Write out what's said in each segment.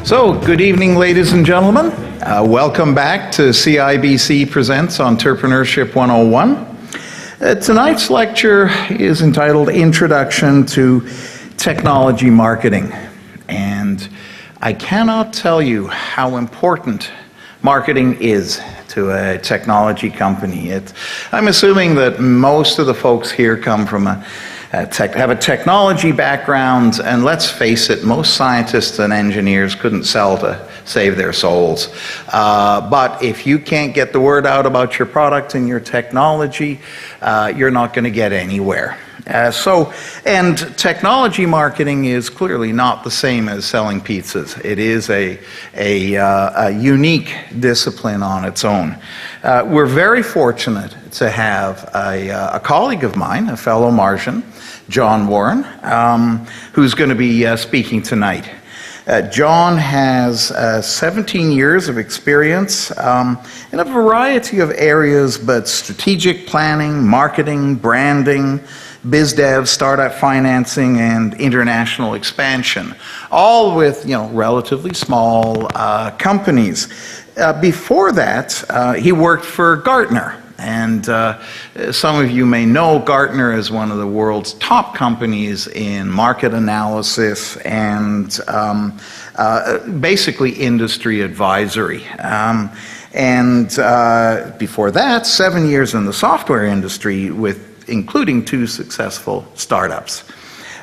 So, good evening, ladies and gentlemen. Welcome back to CIBC Presents Entrepreneurship 101. Tonight's lecture is entitled Introduction to Technology Marketing. And I cannot tell you how important marketing is to a technology company. I'm assuming that most of the folks here come from have a technology background, and let's face it, most scientists and engineers couldn't sell to save their souls. But if you can't get the word out about your product and your technology, you're not going to get anywhere. And technology marketing is clearly not the same as selling pizzas. It is a unique discipline on its own. We're very fortunate to have a colleague of mine, a fellow Martian, John Worren, who's going to be speaking tonight. John has 17 years of experience in a variety of areas, but strategic planning, marketing, branding, biz dev, startup financing, and international expansion, all with relatively small companies. Before that, he worked for Gartner. And some of you may know Gartner is one of the world's top companies in market analysis and basically industry advisory. And before that, 7 years in the software industry, including 2 successful startups.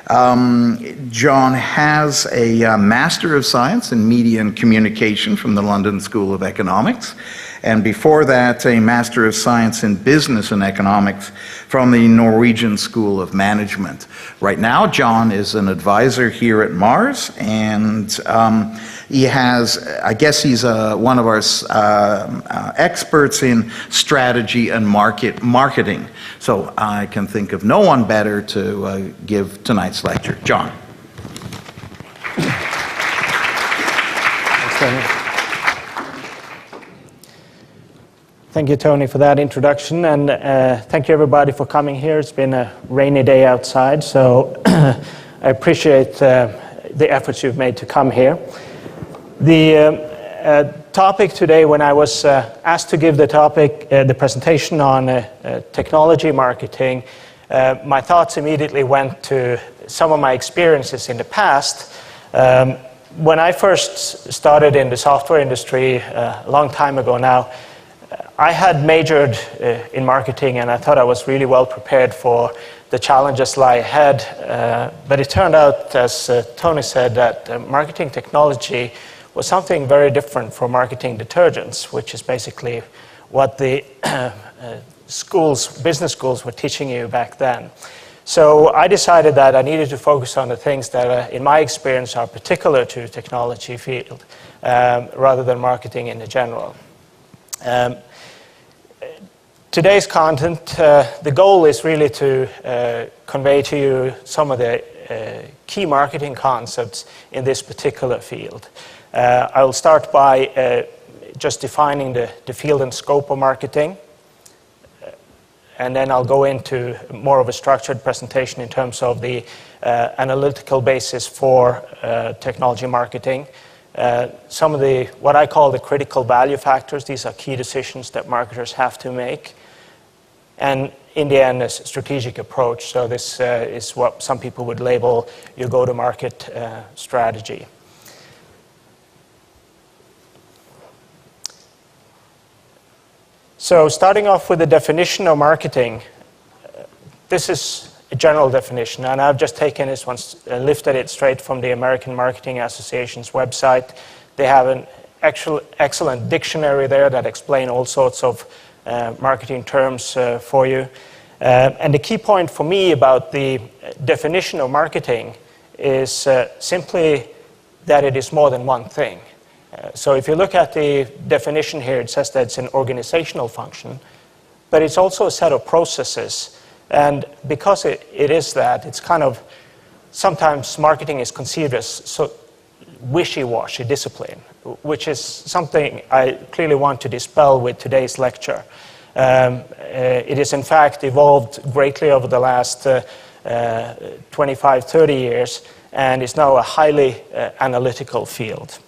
John has a Master of Science in Media and Communication from the London School of Economics, and before that, a Master of Science in Business and Economics from the Norwegian School of Management. Right now, John is an advisor here at Mars, and he has, I guess he's one of our experts in strategy and marketing. So I can think of no one better to give tonight's lecture. John. Thank you, Tony, for that introduction, and thank you, everybody, for coming here. It's been a rainy day outside, so I appreciate the efforts you've made to come here. The topic today, when I was asked to give the presentation on technology marketing, my thoughts immediately went to some of my experiences in the past. When I first started in the software industry a long time ago now, I had majored in marketing, and I thought I was really well prepared for the challenges lie ahead. But it turned out, as Tony said, that marketing technology was something very different from marketing detergents, which is basically what the business schools were teaching you back then. So I decided that I needed to focus on the things that, in my experience, are particular to technology field, rather than marketing in general. Today's content, the goal is really to convey to you some of the key marketing concepts in this particular field. I will start by just defining the field and scope of marketing, and then I'll go into more of a structured presentation in terms of the analytical basis for technology marketing. Some of what I call the critical value factors. These are key decisions that marketers have to make. And in the end, a strategic approach. So this is what some people would label your go-to-market strategy. So starting off with the definition of marketing, this is a general definition, and I've just taken this one, lifted it straight from the American Marketing Association's website. They have an excellent dictionary there that explain all sorts of marketing terms for you. And the key point for me about the definition of marketing is simply that it is more than one thing. So if you look at the definition here, it says that it's an organizational function, but it's also a set of processes. And because it is that, it's kind of, sometimes marketing is considered as so wishy-washy discipline, which is something I clearly want to dispel with today's lecture. It has in fact evolved greatly over the last 25, 30 years, and is now a highly analytical field.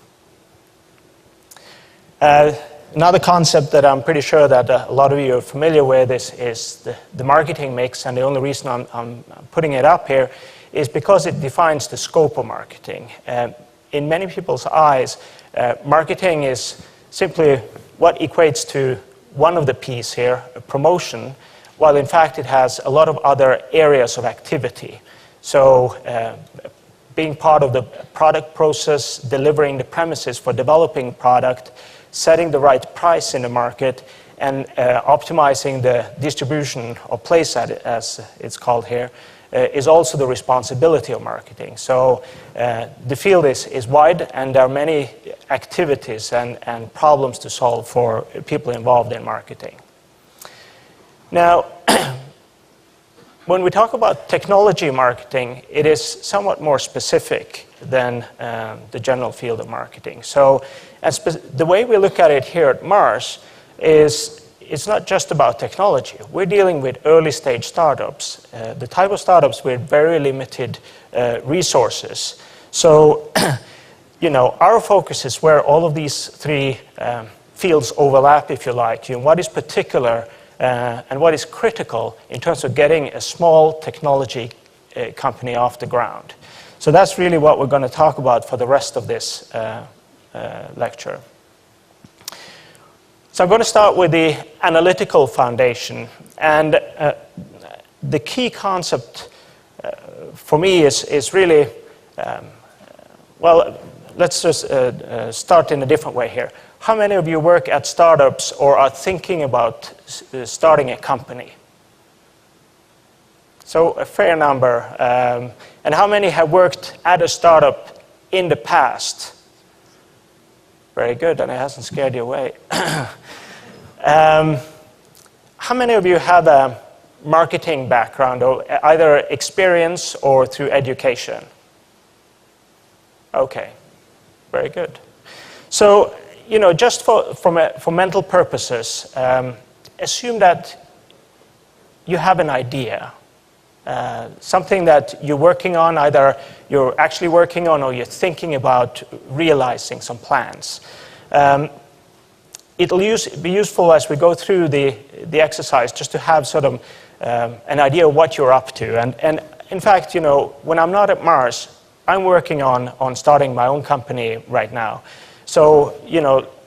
Another concept that I'm pretty sure that a lot of you are familiar with is the marketing mix, and the only reason I'm putting it up here is because it defines the scope of marketing. In many people's eyes, marketing is simply what equates to one of the P's here, promotion, while in fact it has a lot of other areas of activity. So being part of the product process, delivering the premises for developing product, setting the right price in the market, and optimizing the distribution or place as it's called here, is also the responsibility of marketing. So the field is wide, and there are many activities and problems to solve for people involved in marketing. Now, when we talk about technology marketing, it is somewhat more specific than the general field of marketing. So the way we look at it here at Mars is it's not just about technology. We're dealing with early stage startups, the type of startups with very limited resources. So, our focus is where all of these three fields overlap, if you like. What is particular and what is critical in terms of getting a small technology company off the ground. So that's really what we're going to talk about for the rest of this lecture. So I'm going to start with the Analytical Foundation. And the key concept for me is really, well, let's just start in a different way here. How many of you work at startups or are thinking about starting a company? So a fair number. And how many have worked at a startup in the past? Very good, and it hasn't scared you away. How many of you have a marketing background, or either experience or through education? Okay, very good. So, just for mental purposes, assume that you have an idea, something that you're working on, either you're actually working on or you're thinking about realizing some plans. It'll be useful as we go through the exercise just to have sort of an idea of what you're up to. And in fact, when I'm not at Mars, I'm working on starting my own company right now. So,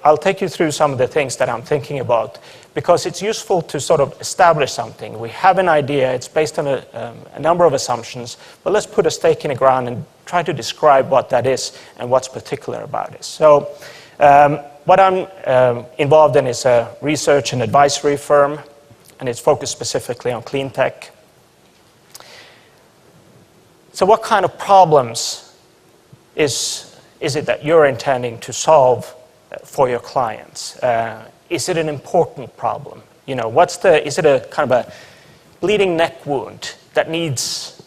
I'll take you through some of the things that I'm thinking about, because it's useful to sort of establish something. We have an idea, it's based on a number of assumptions, but let's put a stake in the ground and try to describe what that is and what's particular about it. So, what I'm involved in is a research and advisory firm, and it's focused specifically on clean tech. So what kind of problems is it that you're intending to solve for your clients? Is it an important problem? Is it a kind of a bleeding neck wound that needs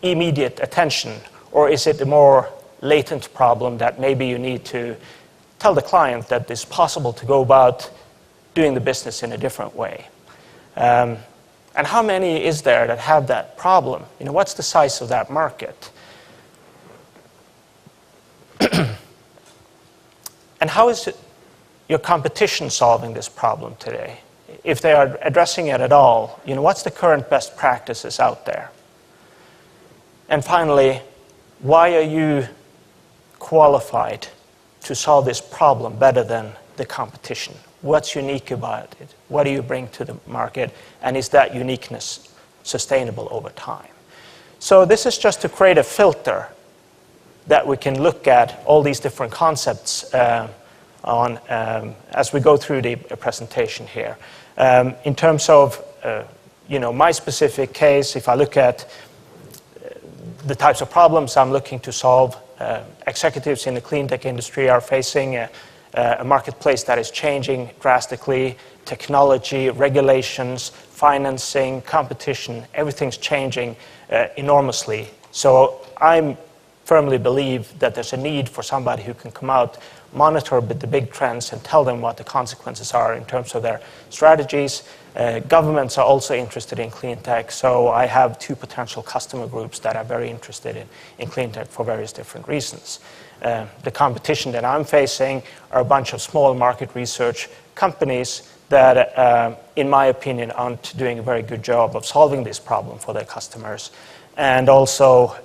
immediate attention, or is it a more latent problem that maybe you need to tell the client that it's possible to go about doing the business in a different way? And how many is there that have that problem? What's the size of that market? And how is your competition solving this problem today? If they are addressing it at all, what's the current best practices out there? And finally, why are you qualified to solve this problem better than the competition? What's unique about it? What do you bring to the market? And is that uniqueness sustainable over time? So this is just to create a filter that we can look at all these different concepts on as we go through the presentation here. In terms of my specific case, if I look at the types of problems I'm looking to solve, executives in the clean tech industry are facing a marketplace that is changing drastically. Technology, regulations, financing, competition, everything's changing enormously. So I'm firmly believe that there's a need for somebody who can come out, monitor the big trends, and tell them what the consequences are in terms of their strategies. Governments are also interested in clean tech, so I have 2 potential customer groups that are very interested in clean tech for various different reasons. The competition that I'm facing are a bunch of small market research companies that, in my opinion, aren't doing a very good job of solving this problem for their customers. And also,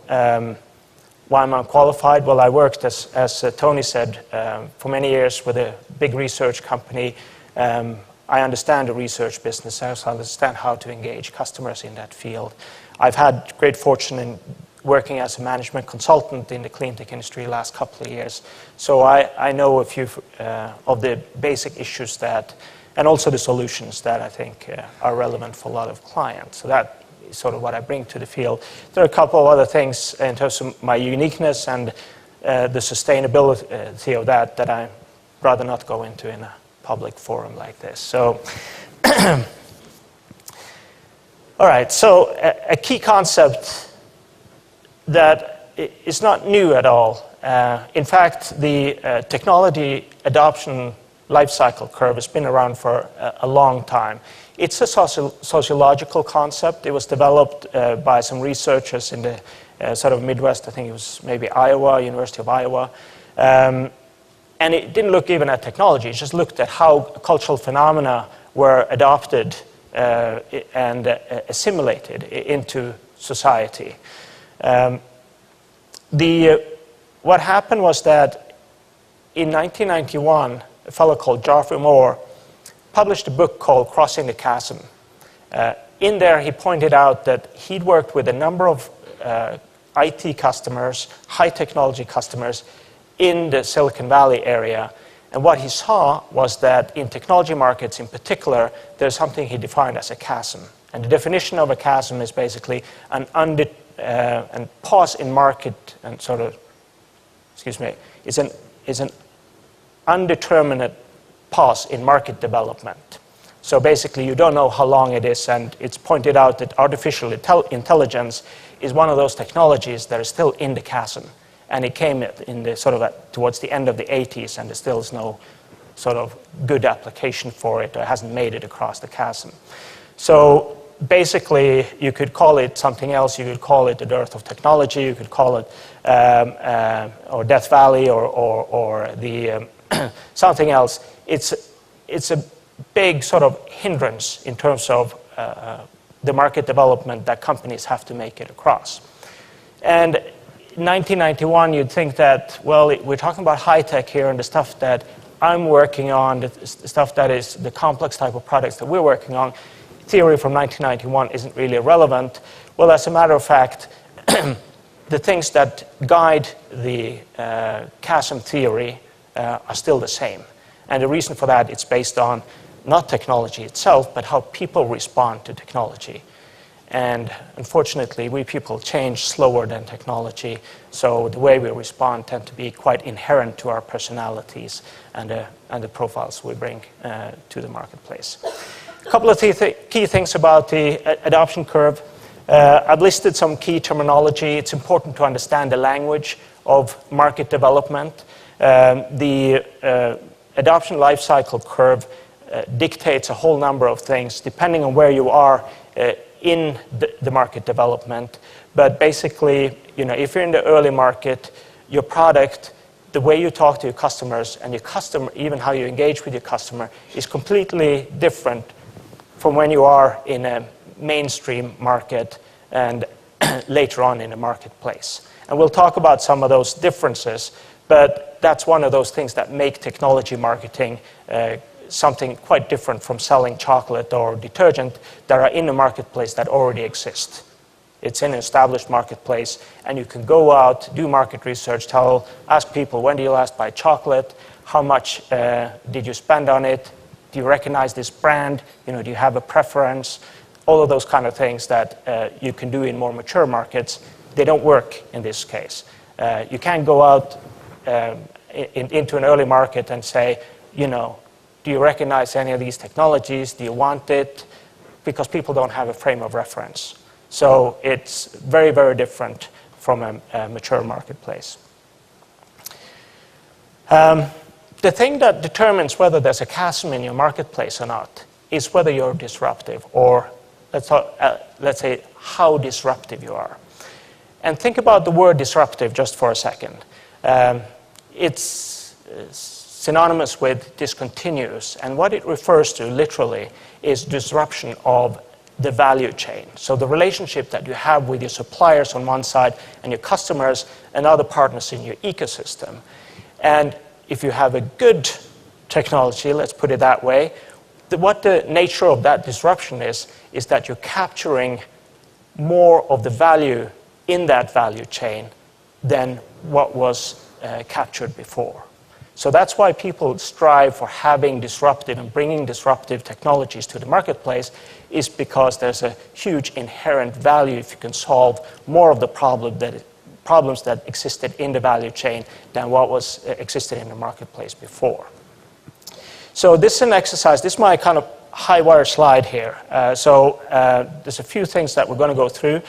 why am I qualified? Well, I worked, as Tony said, for many years with a big research company. I understand the research business. I also understand how to engage customers in that field. I've had great fortune in working as a management consultant in the clean tech industry the last couple of years. So I know a few of the basic issues that, and also the solutions that I think are relevant for a lot of clients. So that is sort of what I bring to the field. There are a couple of other things in terms of my uniqueness and the sustainability of that I'd rather not go into in a public forum like this. So, all right, so a key concept that is not new at all. In fact, the technology adoption lifecycle curve has been around for a long time. It's a sociological concept. It was developed by some researchers in the sort of Midwest. I think it was maybe Iowa, University of Iowa. And it didn't look even at technology. It just looked at how cultural phenomena were adopted and assimilated into society. What happened was that in 1991, a fellow called Geoffrey Moore published a book called Crossing the Chasm. In there, he pointed out that he'd worked with a number of IT customers, high technology customers in the Silicon Valley area. And what he saw was that in technology markets in particular, there's something he defined as a chasm. And the definition of a chasm is basically an pause in market and sort of, is an undeterminate pause in market development. So basically, you don't know how long it is, and it's pointed out that artificial intelligence is one of those technologies that is still in the chasm. And it came in the sort of towards the end of the 80s, and there still is no sort of good application for it, or hasn't made it across the chasm. So basically, you could call it something else. You could call it the dearth of technology. You could call it or Death Valley, or the something else. It's a big sort of hindrance in terms of the market development that companies have to make it across. And in 1991, you'd think that, well, we're talking about high tech here, and the stuff that I'm working on, the stuff that is the complex type of products that we're working on, theory from 1991 isn't really relevant. Well, as a matter of fact, the things that guide the chasm theory are still the same. And the reason for that, it's based on not technology itself, but how people respond to technology. And unfortunately, we people change slower than technology, so the way we respond tend to be quite inherent to our personalities and the profiles we bring to the marketplace. A couple of key things about the adoption curve. I've listed some key terminology. It's important to understand the language of market development. The adoption lifecycle curve dictates a whole number of things, depending on where you are in the market development. But basically, if you're in the early market, your product, the way you talk to your customers, and your customer, even how you engage with your customer, is completely different from when you are in a mainstream market and later on in a marketplace. And we'll talk about some of those differences, but that's one of those things that make technology marketing something quite different from selling chocolate or detergent that are in a marketplace that already exists. It's in an established marketplace, and you can go out, do market research, ask people, when do you last buy chocolate? How much did you spend on it? Do you recognize this brand? Do you have a preference? All of those kind of things that you can do in more mature markets, they don't work in this case. You can't go out into an early market and say, do you recognize any of these technologies? Do you want it? Because people don't have a frame of reference. So it's very, very different from a mature marketplace. The thing that determines whether there's a chasm in your marketplace or not is whether you're disruptive, or let's say how disruptive you are. And think about the word disruptive just for a second. It's synonymous with discontinuous, and what it refers to literally is disruption of the value chain. So the relationship that you have with your suppliers on one side and your customers and other partners in your ecosystem. And if you have a good technology, let's put it that way, what the nature of that disruption is that you're capturing more of the value in that value chain than what was captured before. So that's why people strive for having disruptive and bringing disruptive technologies to the marketplace, is because there's a huge inherent value if you can solve more of the problems that existed in the value chain than what was existed in the marketplace before. So this is an exercise. This is my kind of high wire slide here. There's a few things that we're going to go through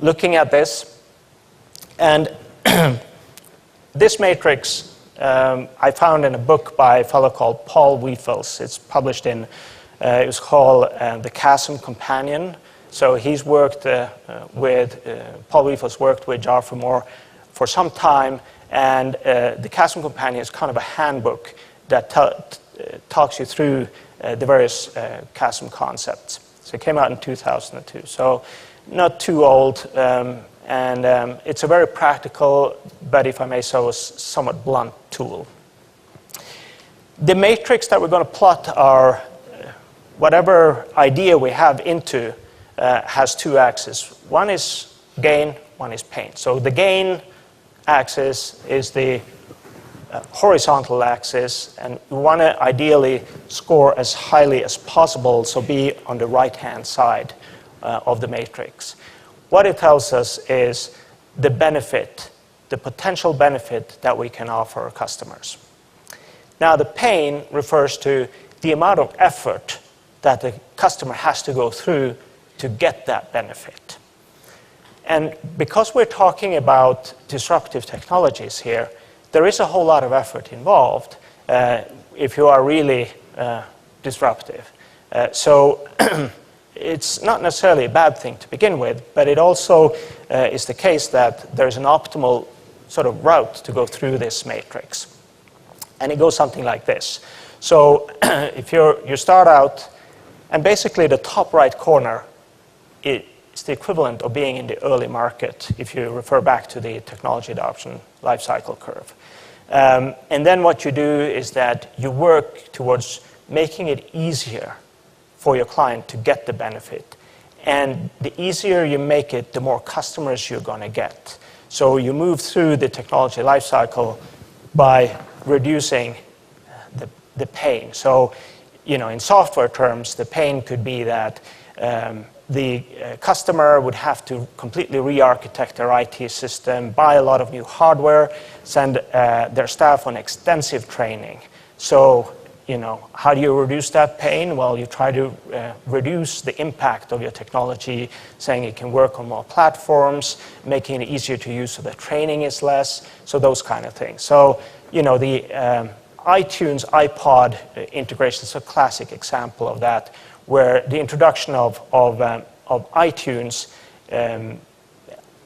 looking at this. And this matrix I found in a book by a fellow called Paul Wiefels. It's published in, it was called The Chasm Companion. So he's worked with, Paul Wiefels worked with Geoffrey Moore for some time, and The Chasm Companion is kind of a handbook that talks you through the various chasm concepts. So it came out in 2002, so not too old, and it's a very practical, but if I may say, somewhat blunt tool. The matrix that we're going to plot are whatever idea we have into has two axes. One is gain, one is pain. So the gain axis is the horizontal axis, and we want to ideally score as highly as possible, so be on the right-hand side of the matrix. What it tells us is the benefit, the potential benefit that we can offer our customers. Now, the pain refers to the amount of effort that the customer has to go through to get that benefit. And because we're talking about disruptive technologies here, there is a whole lot of effort involved if you are really disruptive. So it's not necessarily a bad thing to begin with, but it also is the case that there's an optimal sort of route to go through this matrix. And it goes something like this. So if you start out, and basically the top right corner is the equivalent of being in the early market if you refer back to the technology adoption lifecycle curve. And then what you do is that you work towards making it easier for your client to get the benefit. And the easier you make it, the more customers you're going to get. So you move through the technology lifecycle by reducing the pain. So, in software terms, the pain could be that the customer would have to completely re-architect their IT system, buy a lot of new hardware, send their staff on extensive training. So, how do you reduce that pain? Well, you try to reduce the impact of your technology, saying it can work on more platforms, making it easier to use so the training is less, so those kind of things. So, the iTunes, iPod integration is a classic example of that, where the introduction of iTunes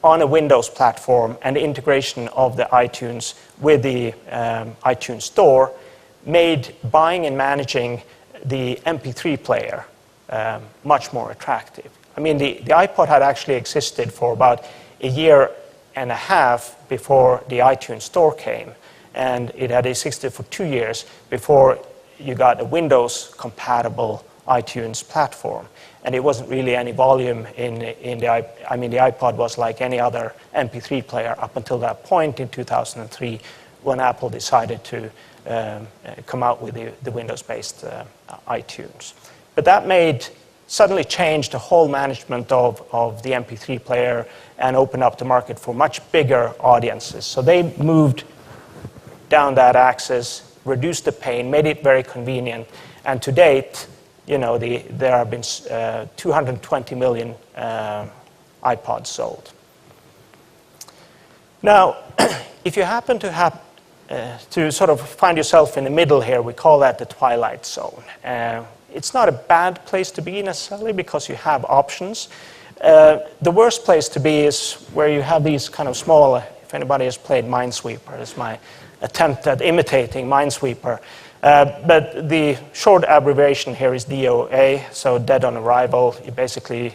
on a Windows platform and the integration of the iTunes with the iTunes Store made buying and managing the MP3 player much more attractive. I mean, the iPod had actually existed for about a year and a half before the iTunes Store came, and it had existed for 2 years before you got a Windows-compatible iTunes platform. And it wasn't really any volume in the iPod was like any other MP3 player up until that point in 2003, when Apple decided to come out with the Windows-based iTunes. But that suddenly changed the whole management of the MP3 player and opened up the market for much bigger audiences. So they moved down that axis, reduced the pain, made it very convenient, and to date, there have been 220 million iPods sold. Now, if you happen to sort of find yourself in the middle here, we call that the Twilight Zone. It's not a bad place to be necessarily because you have options. The worst place to be is where you have these kind of small, if anybody has played Minesweeper, it's my attempt at imitating Minesweeper. But the short abbreviation here is DOA, so dead on arrival. You basically,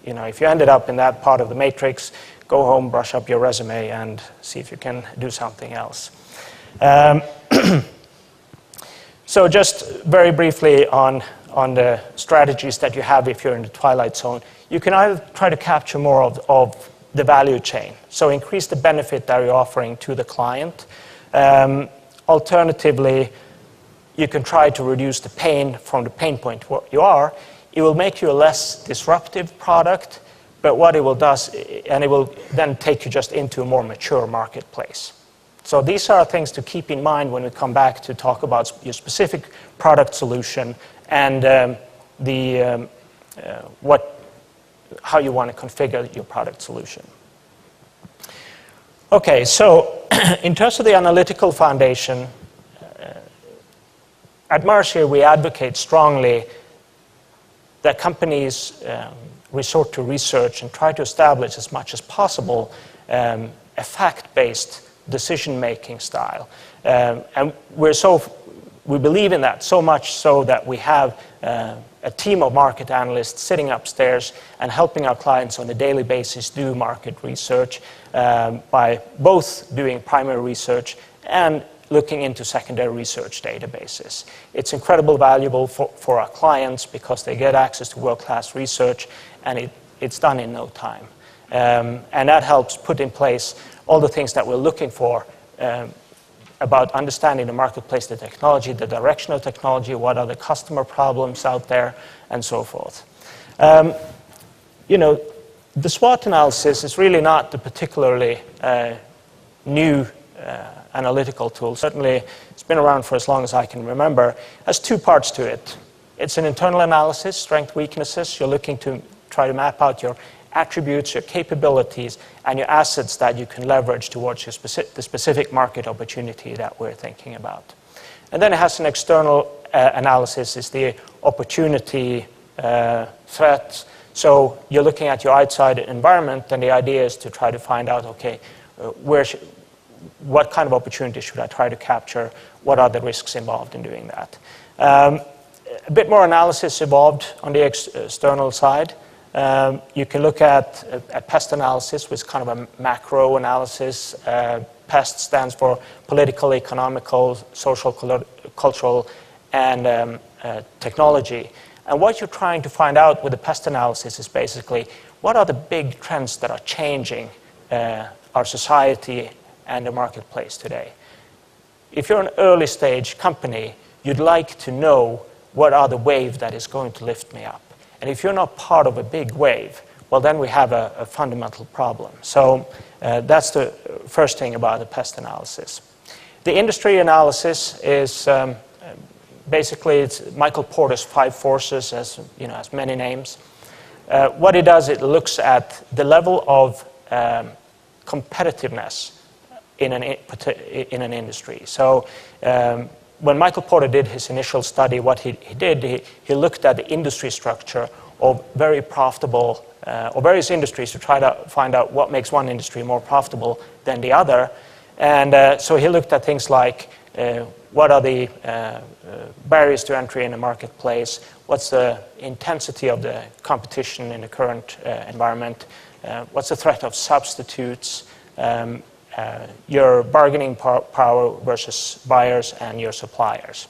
if you ended up in that part of the matrix, go home, brush up your resume, and see if you can do something else. So just very briefly on the strategies that you have if you're in the Twilight Zone. You can either try to capture more of the value chain, so increase the benefit that you're offering to the client. Alternatively, you can try to reduce the pain from the pain point where you are. It will make you a less disruptive product, but what it will do, and it will then take you just into a more mature marketplace. So these are things to keep in mind when we come back to talk about your specific product solution and how you want to configure your product solution. Okay, so in terms of the Analytical Foundation, at Mercer we advocate strongly that companies resort to research and try to establish as much as possible a fact-based decision-making style. And we believe in that so much so that we have a team of market analysts sitting upstairs and helping our clients on a daily basis do market research by both doing primary research and looking into secondary research databases. It's incredibly valuable for our clients because they get access to world-class research, and it's done in no time. And that helps put in place all the things that we're looking for about understanding the marketplace, the technology, the direction of technology, what are the customer problems out there, and so forth. The SWOT analysis is really not the particularly new analytical tool. Certainly, it's been around for as long as I can remember. It has two parts to it. It's an internal analysis, strength, weaknesses. You're looking to try to map out your attributes, your capabilities, and your assets that you can leverage towards the specific market opportunity that we're thinking about. And then it has an external analysis, is the opportunity threat. So you're looking at your outside environment, and the idea is to try to find out, okay, what kind of opportunity should I try to capture? What are the risks involved in doing that? A bit more analysis involved on the external side. You can look at pest analysis, which is kind of a macro analysis. PEST stands for political, economical, social, cultural, and technology. And what you're trying to find out with the pest analysis is basically what are the big trends that are changing our society and the marketplace today. If you're an early stage company, you'd like to know what are the wave that is going to lift me up. And if you're not part of a big wave, well, then we have a fundamental problem. So that's the first thing about the pest analysis. The industry analysis is basically it's Michael Porter's 5 forces, as many names. What it does, it looks at the level of competitiveness in an industry. So when Michael Porter did his initial study, what he did, he looked at the industry structure of very profitable, or various industries to try to find out what makes one industry more profitable than the other. And so he looked at things like what are the barriers to entry in the marketplace, what's the intensity of the competition in the current environment, what's the threat of substitutes, your bargaining power versus buyers and your suppliers.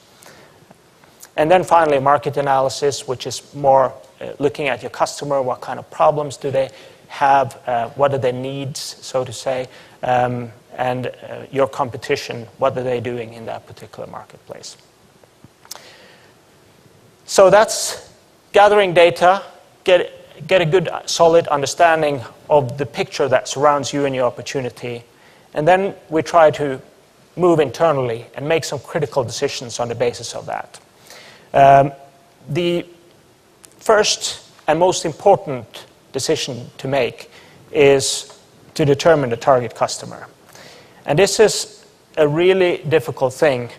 And then finally, market analysis, which is more looking at your customer, what kind of problems do they have, what are their needs, so to say, and your competition, what are they doing in that particular marketplace. So that's gathering data, get a good solid understanding of the picture that surrounds you and your opportunity. And then we try to move internally and make some critical decisions on the basis of that. The first and most important decision to make is to determine the target customer. And this is a really difficult thing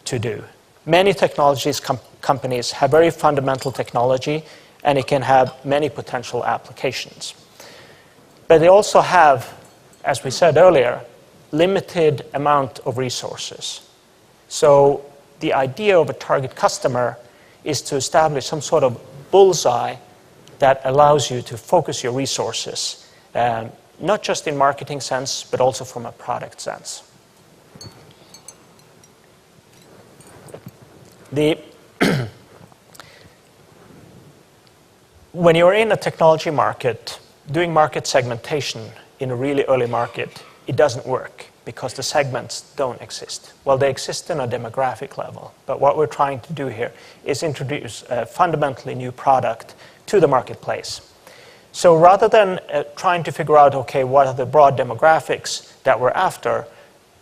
to do. Many technologies companies have very fundamental technology, and it can have many potential applications. But they also have, as we said earlier, limited amount of resources. So the idea of a target customer is to establish some sort of bullseye that allows you to focus your resources, not just in marketing sense, but also from a product sense. When you're in a technology market, doing market segmentation in a really early market, it doesn't work because the segments don't exist. Well, they exist on a demographic level, but what we're trying to do here is introduce a fundamentally new product to the marketplace. So rather than trying to figure out, okay, what are the broad demographics that we're after,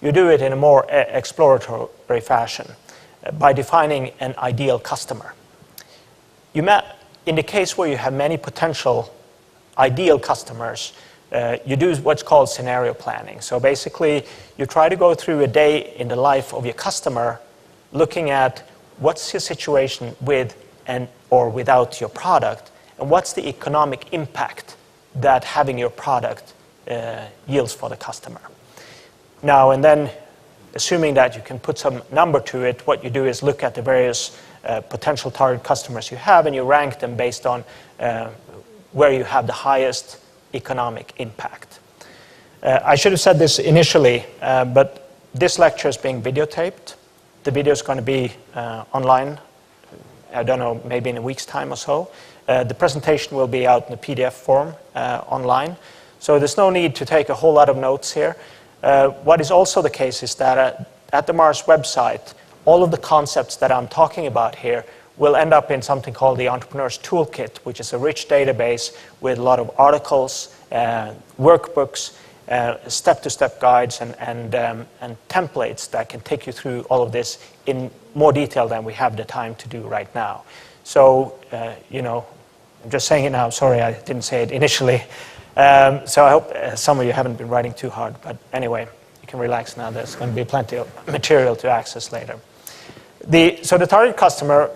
you do it in a more exploratory fashion by defining an ideal customer. In the case where you have many potential ideal customers, you do what's called scenario planning. So basically, you try to go through a day in the life of your customer, looking at what's your situation with and or without your product, and what's the economic impact that having your product yields for the customer. Now, and then, assuming that you can put some number to it, what you do is look at the various potential target customers you have, and you rank them based on where you have the highest economic impact. I should have said this initially, but this lecture is being videotaped. The video is going to be online, I don't know, maybe in a week's time or so. The presentation will be out in a PDF form online. So there's no need to take a whole lot of notes here. What is also the case is that at the Mars website, all of the concepts that I'm talking about here will end up in something called the Entrepreneur's Toolkit, which is a rich database with a lot of articles, workbooks, step-to-step guides, and templates that can take you through all of this in more detail than we have the time to do right now. So, I'm just saying it now. Sorry, I didn't say it initially. So I hope some of you haven't been writing too hard. But anyway, you can relax now. There's going to be plenty of material to access later. So the target customer,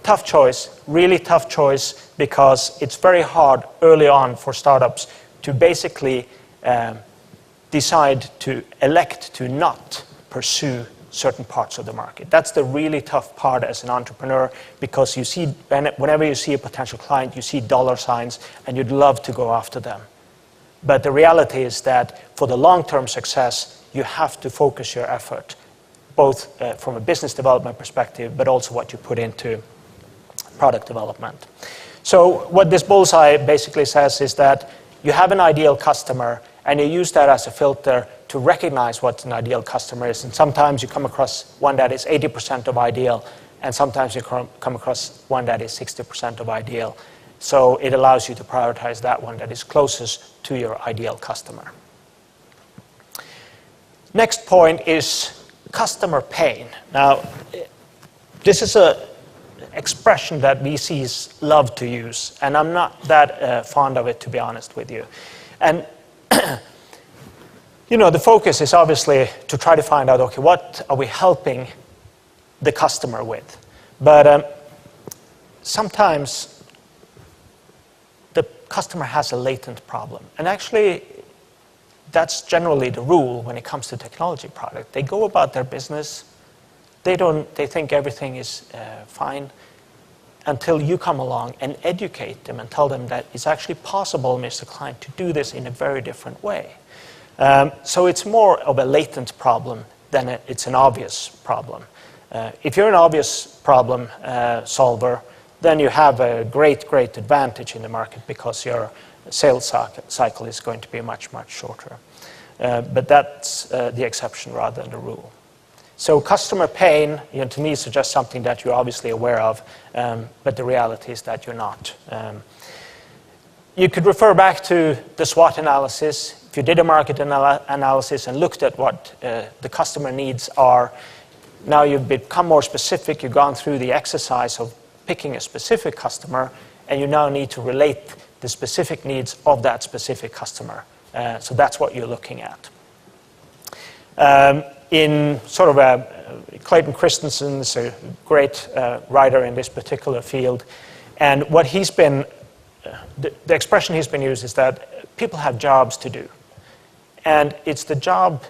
tough choice, really tough choice, because it's very hard early on for startups to basically decide to elect to not pursue certain parts of the market. That's the really tough part as an entrepreneur, because you see, whenever you see a potential client, you see dollar signs and you'd love to go after them. But the reality is that for the long-term success, you have to focus your effort, both from a business development perspective, but also what you put into product development. So what this bullseye basically says is that you have an ideal customer, and you use that as a filter to recognize what an ideal customer is. And sometimes you come across one that is 80% of ideal, and sometimes you come across one that is 60% of ideal. So it allows you to prioritize that one that is closest to your ideal customer. Next point is customer pain. Now, this is an expression that VCs love to use, and I'm not that fond of it, to be honest with you. And the focus is obviously to try to find out, okay, what are we helping the customer with? But sometimes the customer has a latent problem. And actually, that's generally the rule when it comes to technology product. They go about their business. They think everything is fine until you come along and educate them and tell them that it's actually possible, Mr. Client, to do this in a very different way. So it's more of a latent problem than it's an obvious problem. If you're an obvious problem solver, then you have a great advantage in the market, because your sales cycle is going to be much shorter. But that's the exception rather than the rule. So customer pain, to me, suggests something that you're obviously aware of, but the reality is that you're not. You could refer back to the SWOT analysis. If you did a market analysis and looked at what the customer needs are, now you've become more specific. You've gone through the exercise of picking a specific customer, and you now need to relate the specific needs of that specific customer So that's what you're looking at. In sort of Clayton Christensen is a great writer in this particular field, and what he's been, the expression he's been used is that people have jobs to do, and it's the job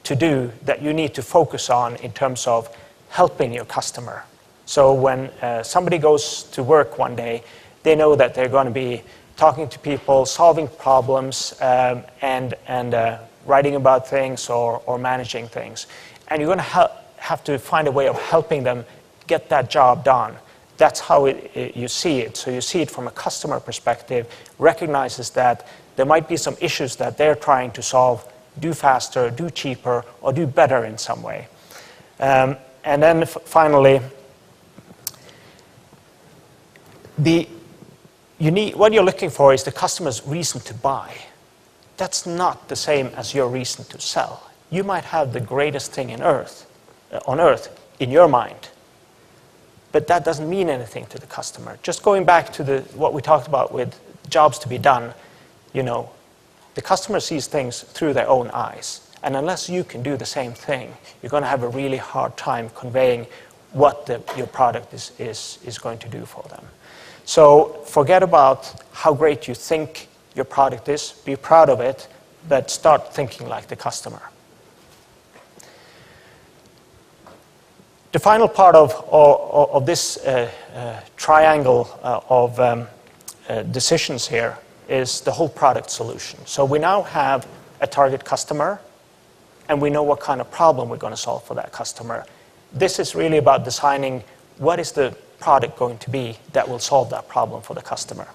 to do that you need to focus on in terms of helping your customer. So when somebody goes to work one day, they know that they're going to be talking to people, solving problems, and writing about things or managing things. And you're going to have to find a way of helping them get that job done. That's how you see it. So you see it from a customer perspective, recognizes that there might be some issues that they're trying to solve, do faster, do cheaper, or do better in some way. And then finally, what you're looking for is the customer's reason to buy. That's not the same as your reason to sell. You might have the greatest thing on earth in your mind, but that doesn't mean anything to the customer. Just going back to what we talked about with jobs to be done, the customer sees things through their own eyes. And unless you can do the same thing, you're going to have a really hard time conveying what your product is going to do for them. So forget about how great you think your product is, be proud of it, but start thinking like the customer. The final part of this triangle of decisions here is the whole product solution. So we now have a target customer, and we know what kind of problem we're going to solve for that customer. This is really about designing what is the product going to be that will solve that problem for the customer.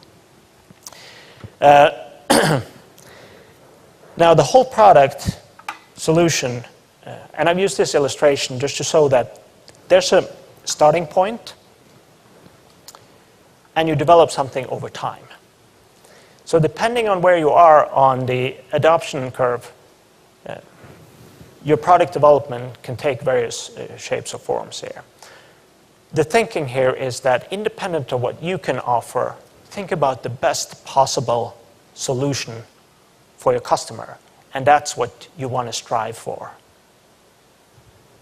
Now, the whole product solution, and I've used this illustration just to show that there's a starting point, and you develop something over time. So depending on where you are on the adoption curve, your product development can take various shapes or forms here. The thinking here is that independent of what you can offer, think about the best possible solution for your customer, and that's what you want to strive for.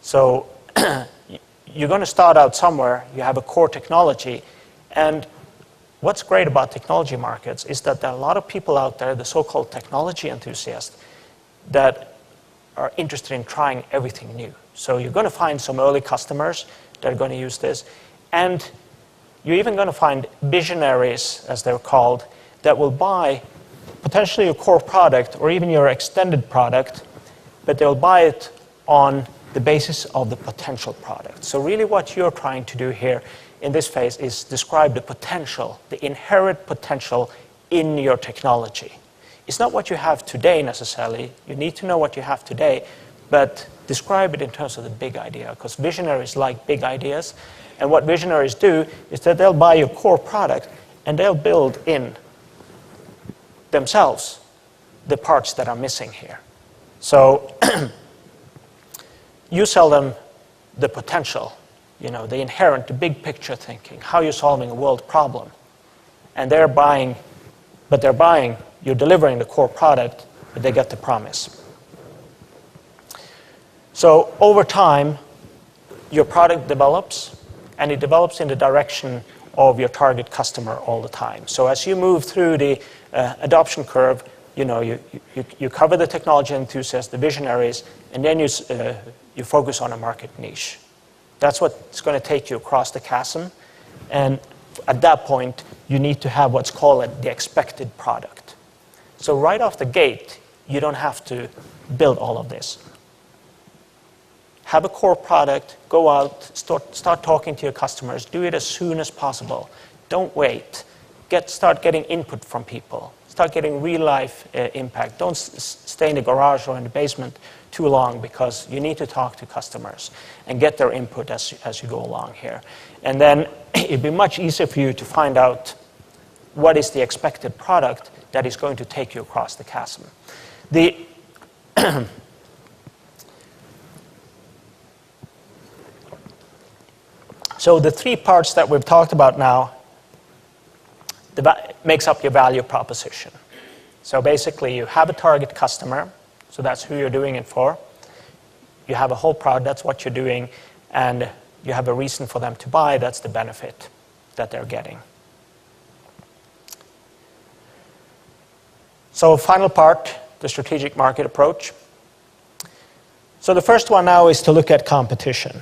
So you're going to start out somewhere, you have a core technology, and what's great about technology markets is that there are a lot of people out there, the so-called technology enthusiasts, that are interested in trying everything new. So you're going to find some early customers that are going to use this, and you're even going to find visionaries, as they're called, that will buy potentially your core product or even your extended product, but they'll buy it on the basis of the potential product. So really what you're trying to do here in this phase is describe the potential, the inherent potential in your technology. It's not what you have today necessarily. You need to know what you have today, but describe it in terms of the big idea, because visionaries like big ideas. And what visionaries do is that they'll buy your core product and they'll build in themselves the parts that are missing here. So you sell them the potential, the inherent, the big picture thinking, how you're solving a world problem. And they're buying, you're delivering the core product, but they get the promise. So over time, your product develops, and it develops in the direction of your target customer all the time. So as you move through the adoption curve, you cover the technology enthusiasts, the visionaries, and then you focus on a market niche. That's what's going to take you across the chasm. And at that point, you need to have what's called the expected product. So right off the gate, you don't have to build all of this. Have a core product, go out, start talking to your customers, do it as soon as possible. Don't wait. Start getting input from people. Start getting real-life impact. Don't stay in the garage or in the basement too long, because you need to talk to customers and get their input as you go along here. And then it'd be much easier for you to find out what is the expected product that is going to take you across the chasm. So the three parts that we've talked about now makes up your value proposition. So basically, you have a target customer, so that's who you're doing it for. You have a whole product, that's what you're doing, and you have a reason for them to buy, that's the benefit that they're getting. So final part, the strategic market approach. So the first one now is to look at competition.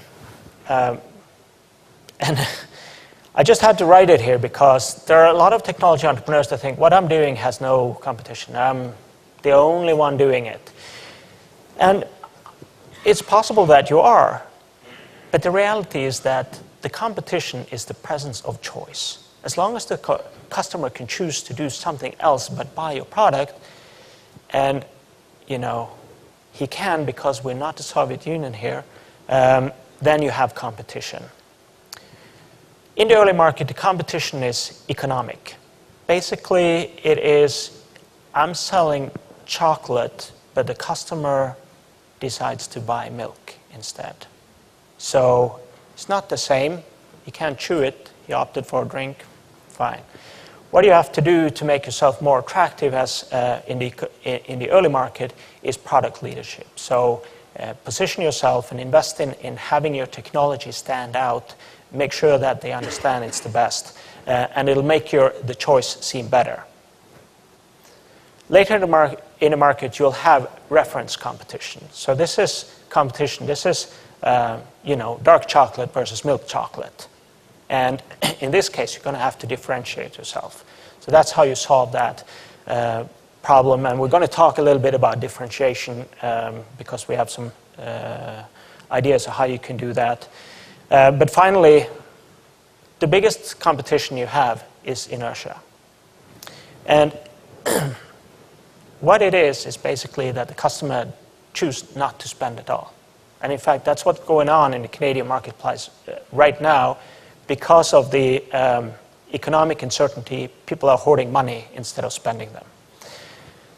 And I just had to write it here because there are a lot of technology entrepreneurs that think what I'm doing has no competition. I'm the only one doing it. And it's possible that you are, but the reality is that the competition is the presence of choice. As long as the customer can choose to do something else but buy your product, and he can because we're not the Soviet Union here, then you have competition. In the early market, the competition is economic. Basically, it is, I'm selling chocolate, but the customer decides to buy milk instead. So it's not the same. He can't chew it. He opted for a drink. Fine. What you have to do to make yourself more attractive as in the early market is product leadership. So position yourself and invest in having your technology stand out. Make sure that they understand it's the best, and it'll make the choice seem better. Later in the market, you'll have reference competition. So this is competition. This is dark chocolate versus milk chocolate. And in this case, you're going to have to differentiate yourself. So that's how you solve that problem. And we're going to talk a little bit about differentiation because we have some ideas of how you can do that. But finally, the biggest competition you have is inertia. And what it is basically that the customer chooses not to spend at all. And in fact, that's what's going on in the Canadian marketplace right now. Because of the economic uncertainty, people are hoarding money instead of spending them.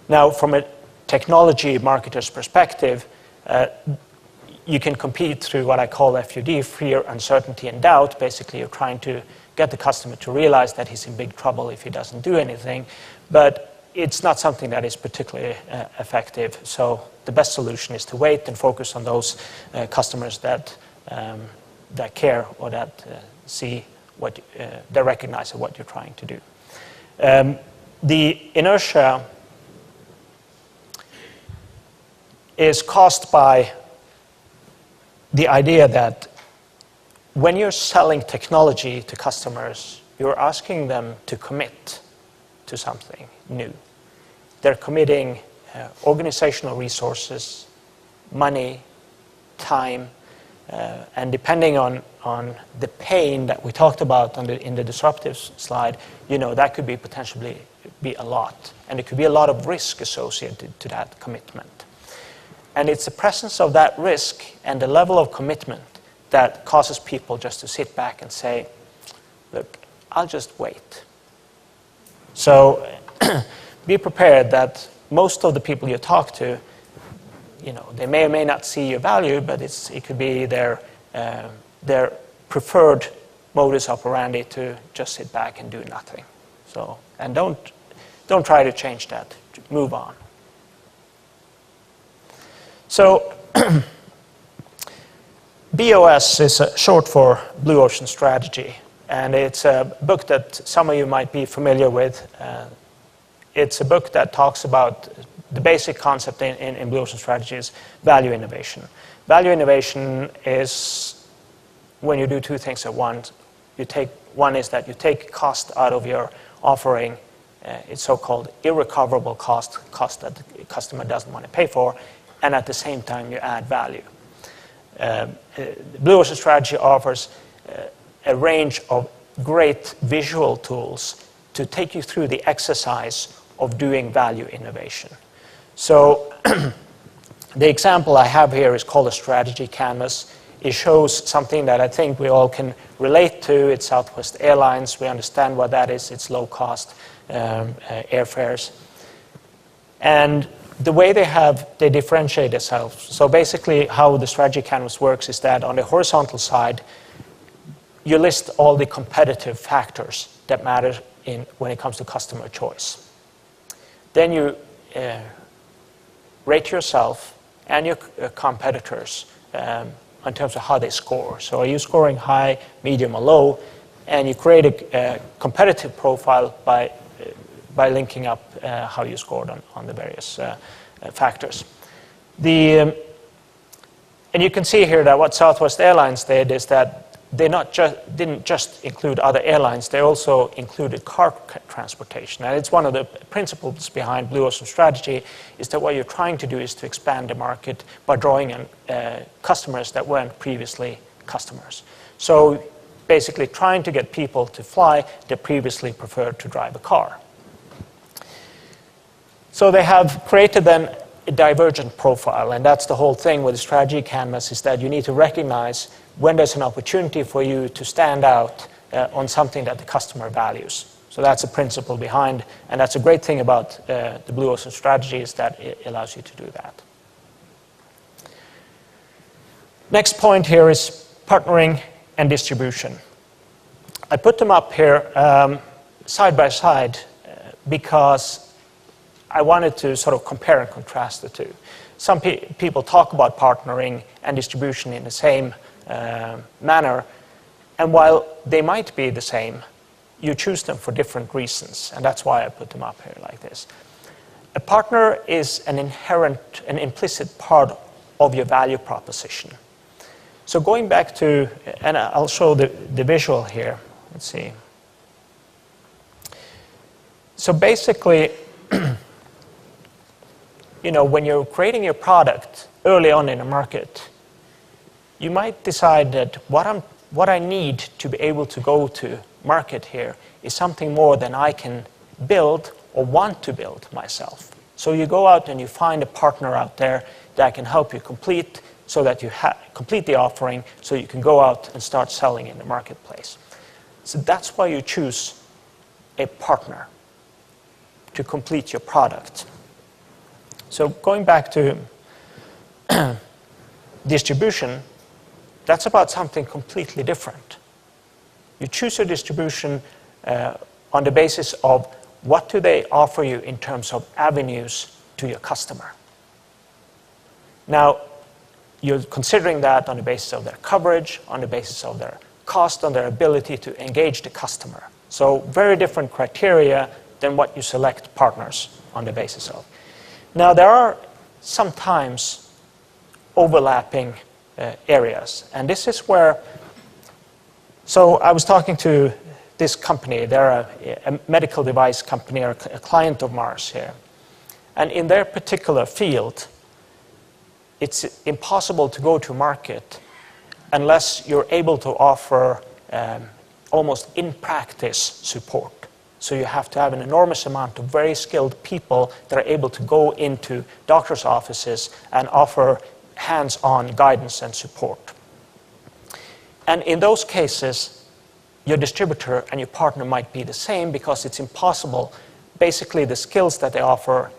Now, from a technology marketer's perspective, you can compete through what I call FUD, fear, uncertainty, and doubt. Basically, you're trying to get the customer to realize that he's in big trouble if he doesn't do anything. But it's not something that is particularly effective. So the best solution is to wait and focus on those customers that care or that see what they recognize what you're trying to do. The inertia is caused by the idea that when you're selling technology to customers, you're asking them to commit to something new. They're committing organizational resources, money, time, and depending on the pain that we talked about in the disruptive slide, that could be potentially be a lot. And it could be a lot of risk associated to that commitment. And it's the presence of that risk and the level of commitment that causes people just to sit back and say, look, I'll just wait. So be prepared that most of the people you talk to, they may or may not see your value, but it could be their preferred modus operandi to just sit back and do nothing. So, and don't try to change that. Move on. So BOS is short for Blue Ocean Strategy, and it's a book that some of you might be familiar with. It's a book that talks about the basic concept in Blue Ocean Strategy is value innovation. Value innovation is when you do two things at once. One is that you take cost out of your offering. It's so-called irrecoverable cost that the customer doesn't want to pay for, and at the same time you add value. Blue Ocean Strategy offers a range of great visual tools to take you through the exercise of doing value innovation. So the example I have here is called a strategy canvas. It shows something that I think we all can relate to. It's Southwest Airlines. We understand what that is. It's low-cost airfares. And the way they differentiate themselves. So basically how the strategy canvas works is that on the horizontal side, you list all the competitive factors that matter when it comes to customer choice. Then you rate yourself and your competitors in terms of how they score. So are you scoring high, medium, or low? And you create a competitive profile by linking up how you scored on the various factors. And you can see here that what Southwest Airlines did is that they didn't just include other airlines, they also included car transportation. And it's one of the principles behind Blue Ocean strategy is that what you're trying to do is to expand the market by drawing in customers that weren't previously customers. So basically trying to get people to fly that previously preferred to drive a car. So they have created then a divergent profile, and that's the whole thing with the strategy canvas, is that you need to recognize when there's an opportunity for you to stand out on something that the customer values. So that's a principle behind, and that's a great thing about the Blue Ocean strategy, is that it allows you to do that. Next point here is partnering and distribution. I put them up here side by side because I wanted to sort of compare and contrast the two. Some people talk about partnering and distribution in the same manner, and while they might be the same, you choose them for different reasons, and that's why I put them up here like this. A partner is an implicit part of your value proposition. So going back to, and I'll show the visual here. Let's see. So basically, when you're creating your product early on in a market, you might decide that what I need to be able to go to market here is something more than I can build or want to build myself. So you go out and you find a partner out there that can help you complete, so that you complete the offering, so you can go out and start selling in the marketplace. So that's why you choose a partner to complete your product. So going back to distribution, that's about something completely different. You choose your distribution on the basis of what do they offer you in terms of avenues to your customer. Now, you're considering that on the basis of their coverage, on the basis of their cost, on their ability to engage the customer. So very different criteria than what you select partners on the basis of. Now, there are sometimes overlapping areas, and this is where, so I was talking to this company, they're a medical device company, or a client of Mars here, and in their particular field, it's impossible to go to market unless you're able to offer almost in-practice support. So you have to have an enormous amount of very skilled people that are able to go into doctors' offices and offer hands-on guidance and support. And in those cases, your distributor and your partner might be the same, because it's impossible. Basically, the skills that they offer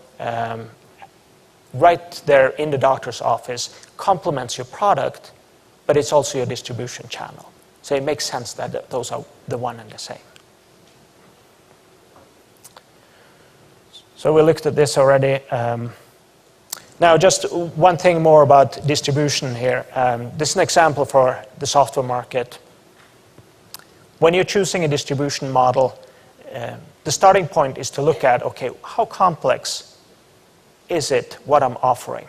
right there in the doctor's office complements your product, but it's also your distribution channel. So it makes sense that those are the one and the same. So we looked at this already. Now, just one thing more about distribution here. This is an example for the software market. When you're choosing a distribution model, the starting point is to look at, okay, how complex is it what I'm offering?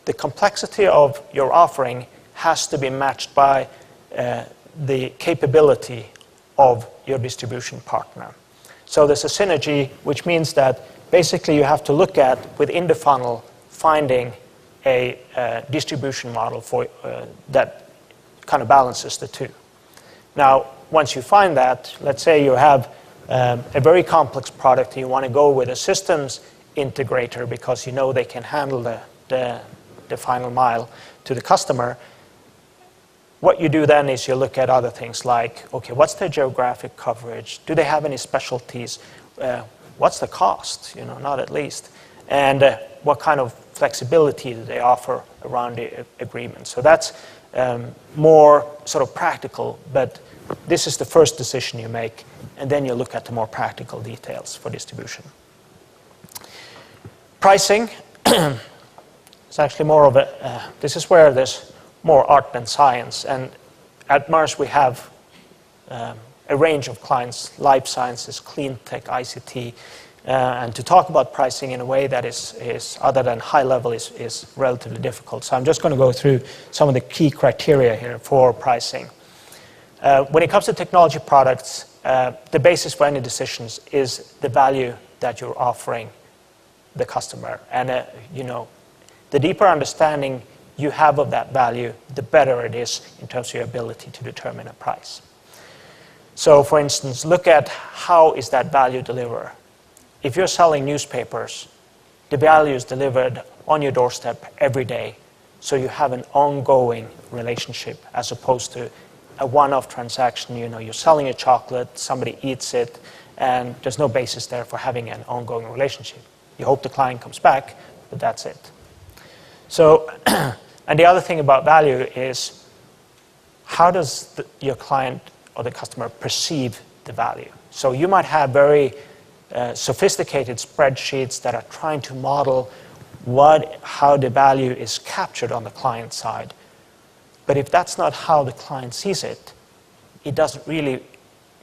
The complexity of your offering has to be matched by the capability of your distribution partner. So there's a synergy, which means that basically you have to look at, within the funnel, finding a distribution model for that kind of balances the two. Now, once you find that, let's say you have a very complex product and you want to go with a systems integrator because you know they can handle the final mile to the customer. What you do then is you look at other things like, okay, what's their geographic coverage? Do they have any specialties? What's the cost? Not at least. And what kind of flexibility do they offer around the agreement? So that's more sort of practical, but this is the first decision you make, and then you look at the more practical details for distribution. Pricing is actually more of a, this is where there's more art than science. And at Mars we have a range of clients, life sciences, clean tech, ICT, and to talk about pricing in a way that is other than high level is relatively difficult. So I'm just going to go through some of the key criteria here for pricing. When it comes to technology products, the basis for any decisions is the value that you're offering the customer. And the deeper understanding you have of that value, the better it is in terms of your ability to determine a price. So for instance, look at how is that value delivered. If you're selling newspapers, the value is delivered on your doorstep every day. So you have an ongoing relationship as opposed to a one-off transaction. You're selling a chocolate, somebody eats it, and there's no basis there for having an ongoing relationship. You hope the client comes back, but that's it. So, and the other thing about value is how does your client or the customer perceive the value? So you might have very sophisticated spreadsheets that are trying to model how the value is captured on the client side. But if that's not how the client sees it, it doesn't really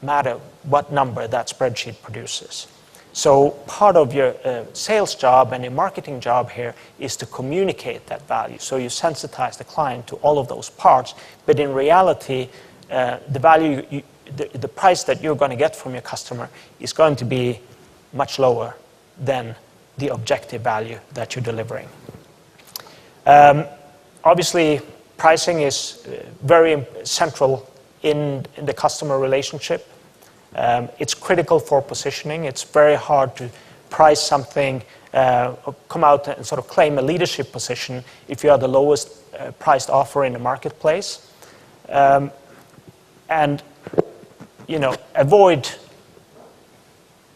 matter what number that spreadsheet produces. So part of your sales job and your marketing job here is to communicate that value. So you sensitize the client to all of those parts, but in reality, the value, the price that you're going to get from your customer is going to be much lower than the objective value that you're delivering. Obviously, pricing is very central in the customer relationship. It's critical for positioning. It's very hard to price something, come out and sort of claim a leadership position if you are the lowest priced offer in the marketplace. And, avoid,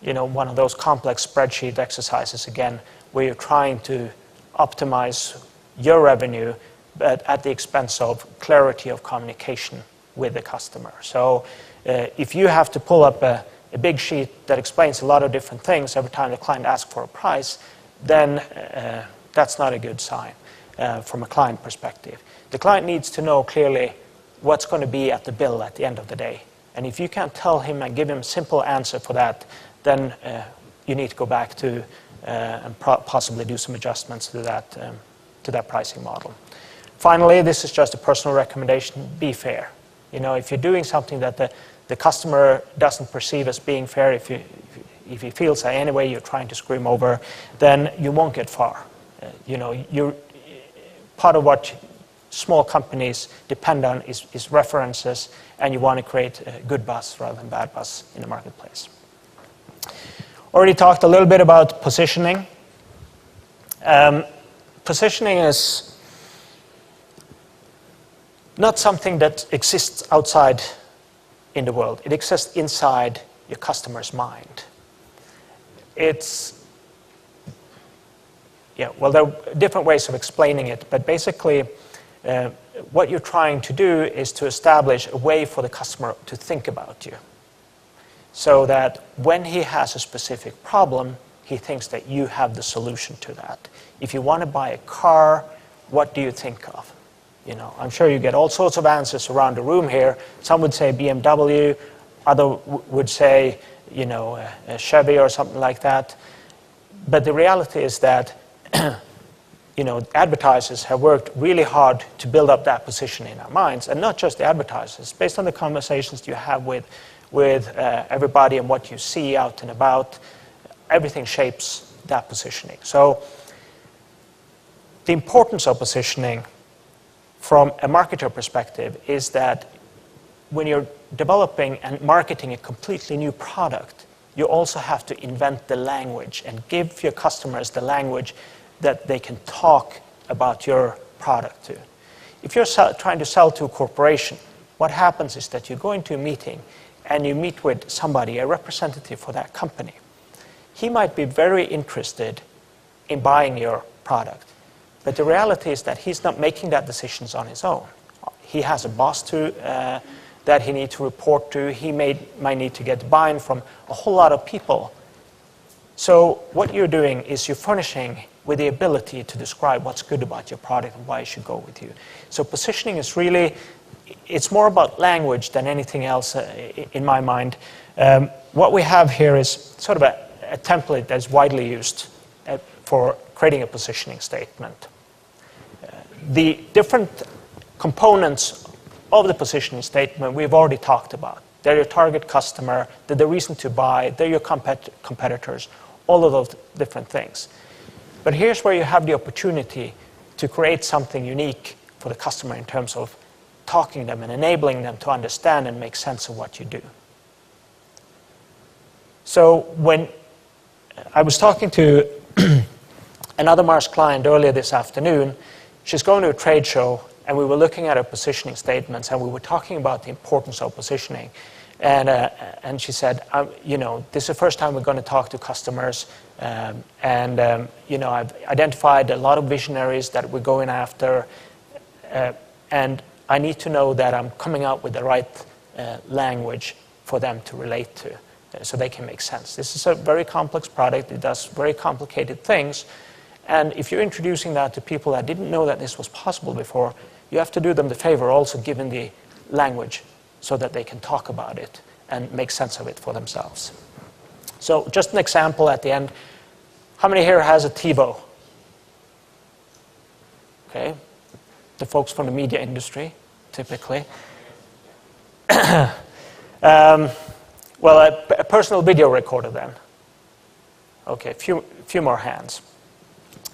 one of those complex spreadsheet exercises again, where you're trying to optimize your revenue, but at the expense of clarity of communication with the customer. So if you have to pull up a big sheet that explains a lot of different things every time the client asks for a price, then that's not a good sign from a client perspective. The client needs to know clearly what's going to be at the bill at the end of the day. And if you can't tell him and give him a simple answer for that, then you need to go back to and possibly do some adjustments to that pricing model. Finally, this is just a personal recommendation: be fair. If you're doing something that the customer doesn't perceive as being fair, if he feels that anyway you're trying to screw him over, then you won't get far. You're part of what small companies depend on is references, and you want to create a good buzz rather than bad buzz in the marketplace. Already talked a little bit about positioning. Positioning is not something that exists outside in the world. It exists inside your customer's mind. There are different ways of explaining it, but basically what you're trying to do is to establish a way for the customer to think about you, so that when he has a specific problem, he thinks that you have the solution to that. If you want to buy a car, what do you think of? I'm sure you get all sorts of answers around the room here. Some would say BMW, other would say, a Chevy or something like that. But the reality is that, advertisers have worked really hard to build up that position in our minds, and not just the advertisers. Based on the conversations you have with everybody and what you see out and about, everything shapes that positioning. So the importance of positioning from a marketer perspective is that when you're developing and marketing a completely new product, you also have to invent the language and give your customers the language that they can talk about your product to. If you're trying to sell to a corporation, what happens is that you go into a meeting and you meet with somebody, a representative for that company. He might be very interested in buying your product. But the reality is that he's not making that decisions on his own. He has a boss that he needs to report to. He might need to get buy-in from a whole lot of people So what you're doing is you're furnishing with the ability to describe what's good about your product and why it should go with you. So positioning is really, it's more about language than anything else in my mind. What we have here is sort of a template that's widely used for creating a positioning statement. The different components of the positioning statement we've already talked about. They're your target customer, they're the reason to buy, they're your competitors, all of those different things. But here's where you have the opportunity to create something unique for the customer in terms of talking to them and enabling them to understand and make sense of what you do. So when I was talking to another Mars client earlier this afternoon, she's going to a trade show, and we were looking at her positioning statements, and we were talking about the importance of positioning. And she said, this is the first time we're going to talk to customers, I've identified a lot of visionaries that we're going after, and I need to know that I'm coming out with the right language for them to relate to, so they can make sense. This is a very complex product. It does very complicated things. And if you're introducing that to people that didn't know that this was possible before, you have to do them the favor also giving the language so that they can talk about it and make sense of it for themselves. So just an example at the end. How many here has a Tebow? Okay. The folks from the media industry, typically. Well, a personal video recorder then. Okay, few more hands.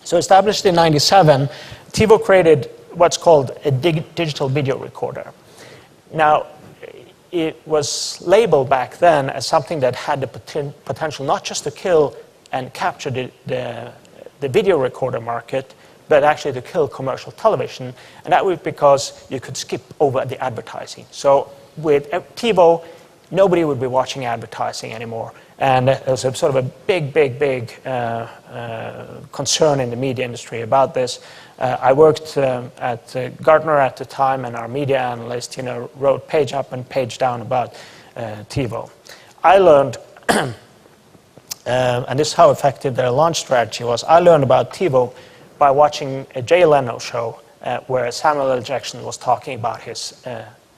So established in '97, Tebow created what's called a digital video recorder. Now, it was labeled back then as something that had the potential not just to kill and capture the video recorder market, but actually to kill commercial television. And that was because you could skip over the advertising. So with Tebow, nobody would be watching advertising anymore. And there was a sort of a big concern in the media industry about this. I worked at Gartner at the time, and our media analyst, wrote page up and page down about Tebow. I learned, and this is how effective their launch strategy was. I learned about Tebow by watching a Jay Leno show where Samuel L. Jackson was talking about his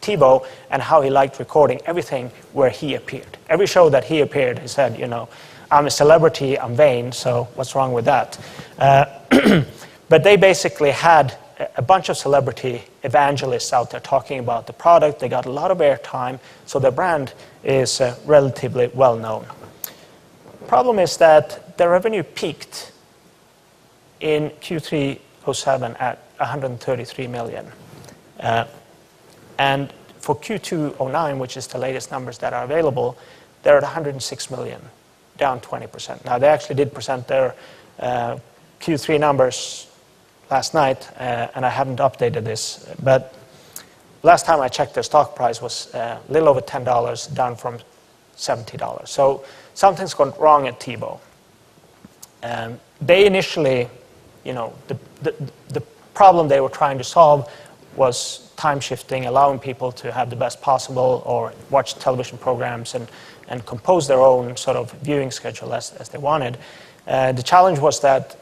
Tebow and how he liked recording everything where he appeared. Every show that he appeared, he said, I'm a celebrity, I'm vain, so what's wrong with that? But they basically had a bunch of celebrity evangelists out there talking about the product. They got a lot of airtime, so their brand is relatively well known. The problem is that their revenue peaked in Q3 '07 at 133 million. And for Q2 '09, which is the latest numbers that are available, they're at 106 million, down 20%. Now, they actually did present their Q3 numbers last night, and I haven't updated this, but last time I checked, their stock price was a little over $10, down from $70. So something's gone wrong at Tebow. They initially, the problem they were trying to solve was time shifting, allowing people to have the best possible or watch television programs and compose their own sort of viewing schedule as they wanted. The challenge was that,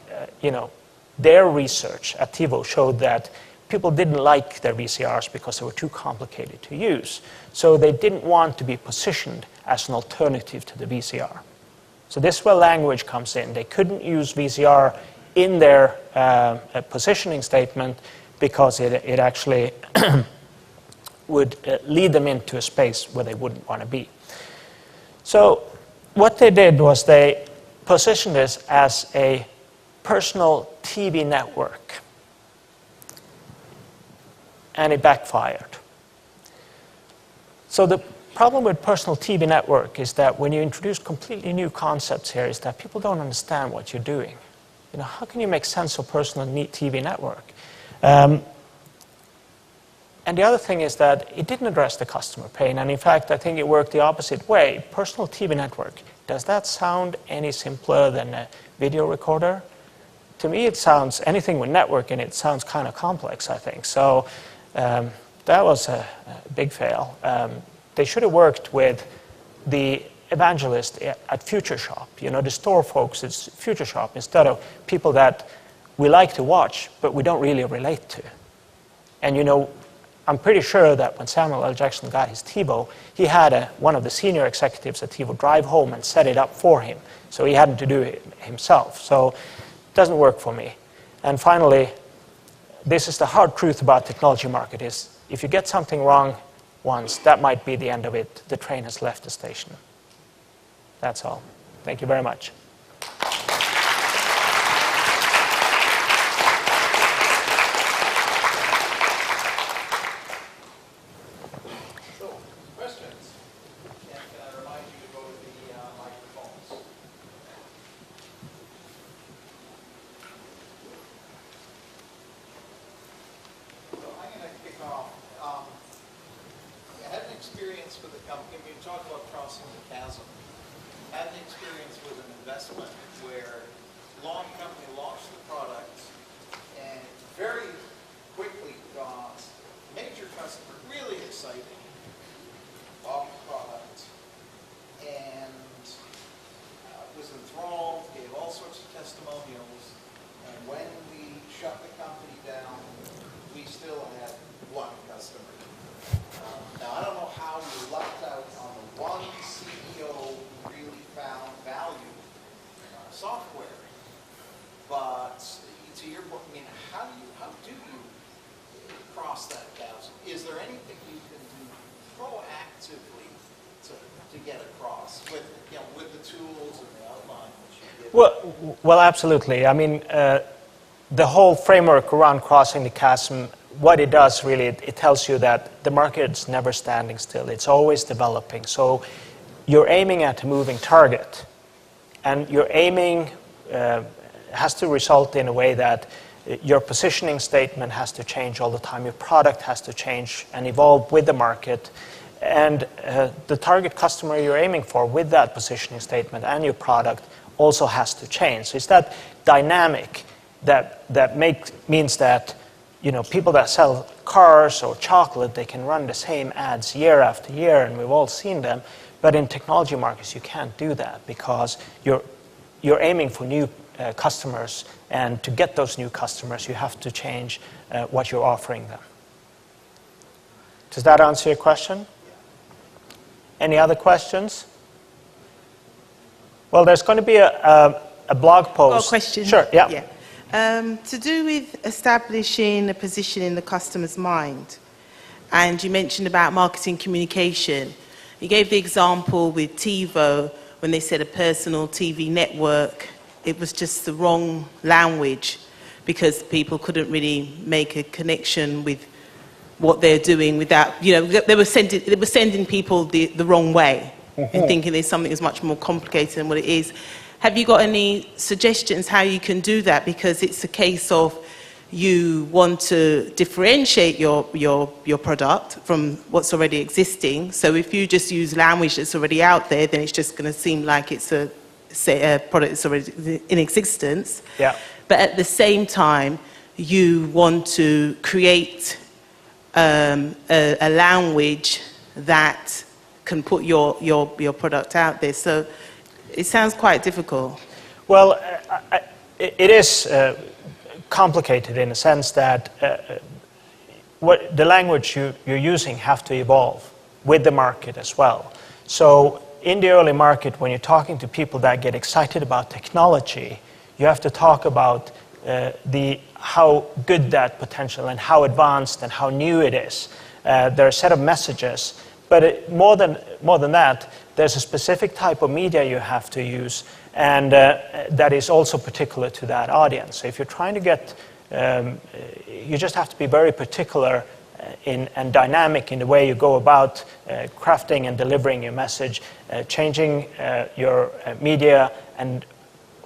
their research at Tebow showed that people didn't like their VCRs because they were too complicated to use. So they didn't want to be positioned as an alternative to the VCR. So this is where language comes in. They couldn't use VCR in their positioning statement because it actually would lead them into a space where they wouldn't want to be. So what they did was they positioned this as a personal TV network, and it backfired. So the problem with personal TV network is that when you introduce completely new concepts here is that people don't understand what you're doing. How can you make sense of personal TV network? And the other thing is that it didn't address the customer pain, and in fact, I think it worked the opposite way. Personal TV network, does that sound any simpler than a video recorder? To me, it sounds, anything with network in it sounds kind of complex, I think. So that was a big fail. They should have worked with the evangelist at Future Shop. You know, the store folks at Future Shop, instead of people that we like to watch, but we don't really relate to. And you know, I'm pretty sure that when Samuel L. Jackson got his Tebow, he had one of the senior executives at Tebow drive home and set it up for him. So he hadn't to do it himself. So it doesn't work for me. And finally, this is the hard truth about technology market is if you get something wrong once, that might be the end of it. The train has left the station. That's all. Thank you very much. Well, absolutely. I mean, the whole framework around crossing the chasm, what it does really, it tells you that the market's never standing still. It's always developing. So you're aiming at a moving target. And your aiming has to result in a way that your positioning statement has to change all the time. Your product has to change and evolve with the market. And the target customer you're aiming for with that positioning statement and your product also has to change. So it's that dynamic that means that, you know, people that sell cars or chocolate, they can run the same ads year after year, and we've all seen them. But in technology markets, you can't do that because you're aiming for new customers, and to get those new customers, you have to change what you're offering them. Does that answer your question? Any other questions? Well, there's going to be a blog post. Got a question. Sure, yeah. To do with establishing a position in the customer's mind, and you mentioned about marketing communication. You gave the example with Tebow when they said a personal TV network. It was just the wrong language because people couldn't really make a connection with what they're doing without, you know, they were sending people the wrong way. And thinking there's something that's much more complicated than what it is. Have you got any suggestions how you can do that? Because it's a case of you want to differentiate your product from what's already existing. So if you just use language that's already out there, then it's just going to seem like it's a product that's already in existence. Yeah. But at the same time, you want to create a language that can put your product out there. So it sounds quite difficult. Well, it is complicated in a sense that what the language you're using have to evolve with the market as well. So in the early market, when you're talking to people that get excited about technology, you have to talk about how good that potential and how advanced and how new it is. There are a set of messages. But more than that, there's a specific type of media you have to use, and that is also particular to that audience. So if you're trying to get, you just have to be very particular and dynamic in the way you go about crafting and delivering your message, changing your media and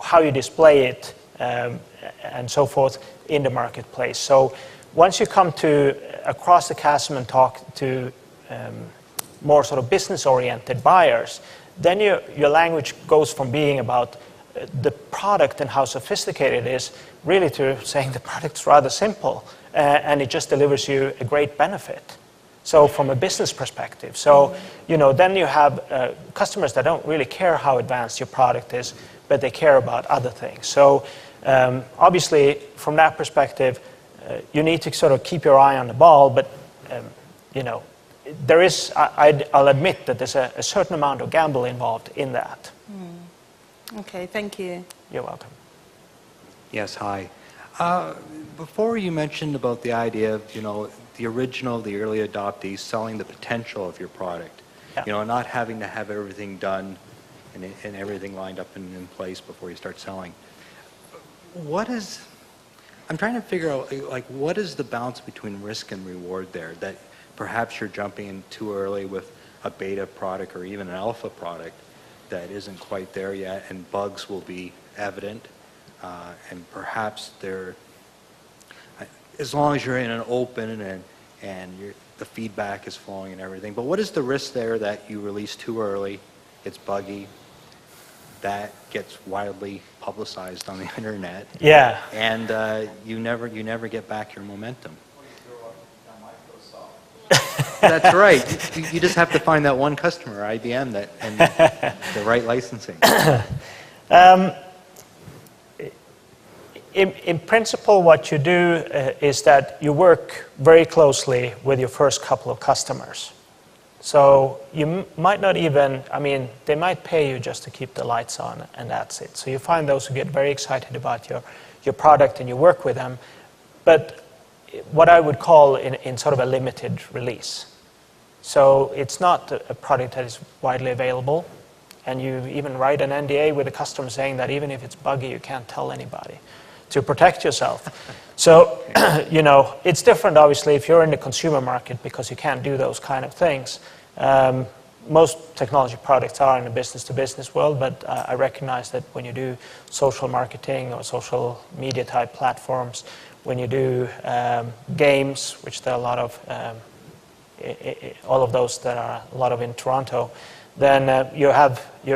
how you display it, and so forth in the marketplace. So once you come to across the chasm and talk to more sort of business-oriented buyers, then your language goes from being about the product and how sophisticated it is, really to saying the product's rather simple, and it just delivers you a great benefit. So from a business perspective, so then you have customers that don't really care how advanced your product is, but they care about other things. So obviously, from that perspective, you need to sort of keep your eye on the ball, but there is, I'll admit that there's a certain amount of gamble involved in that. Okay, thank you. You're welcome. Yes, hi. Before you mentioned about the idea of, the early adoptees selling the potential of your product, Yeah. Not having to have everything done and everything lined up and in place before you start selling. I'm trying to figure out, what is the balance between risk and reward there? That perhaps you're jumping in too early with a beta product or even an alpha product that isn't quite there yet, and bugs will be evident, and perhaps as long as you're in an open and the feedback is flowing and everything. But what is the risk there that you release too early, it's buggy, that gets widely publicized on the internet, Yeah. and you never get back your momentum? That's right. You just have to find that one customer, IBM, and the right licensing. In principle, what you do is that you work very closely with your first couple of customers. So you might not even, they might pay you just to keep the lights on, and that's it. So you find those who get very excited about your product and you work with them. But what I would call in sort of a limited release. So it's not a product that is widely available, and you even write an NDA with a customer saying that even if it's buggy, you can't tell anybody to protect yourself. So, it's different, obviously, if you're in the consumer market, because you can't do those kind of things. Most technology products are in the business-to-business world, but I recognize that when you do social marketing or social media type platforms, when you do games, which there are a lot of, all of those that are a lot of in Toronto, then you're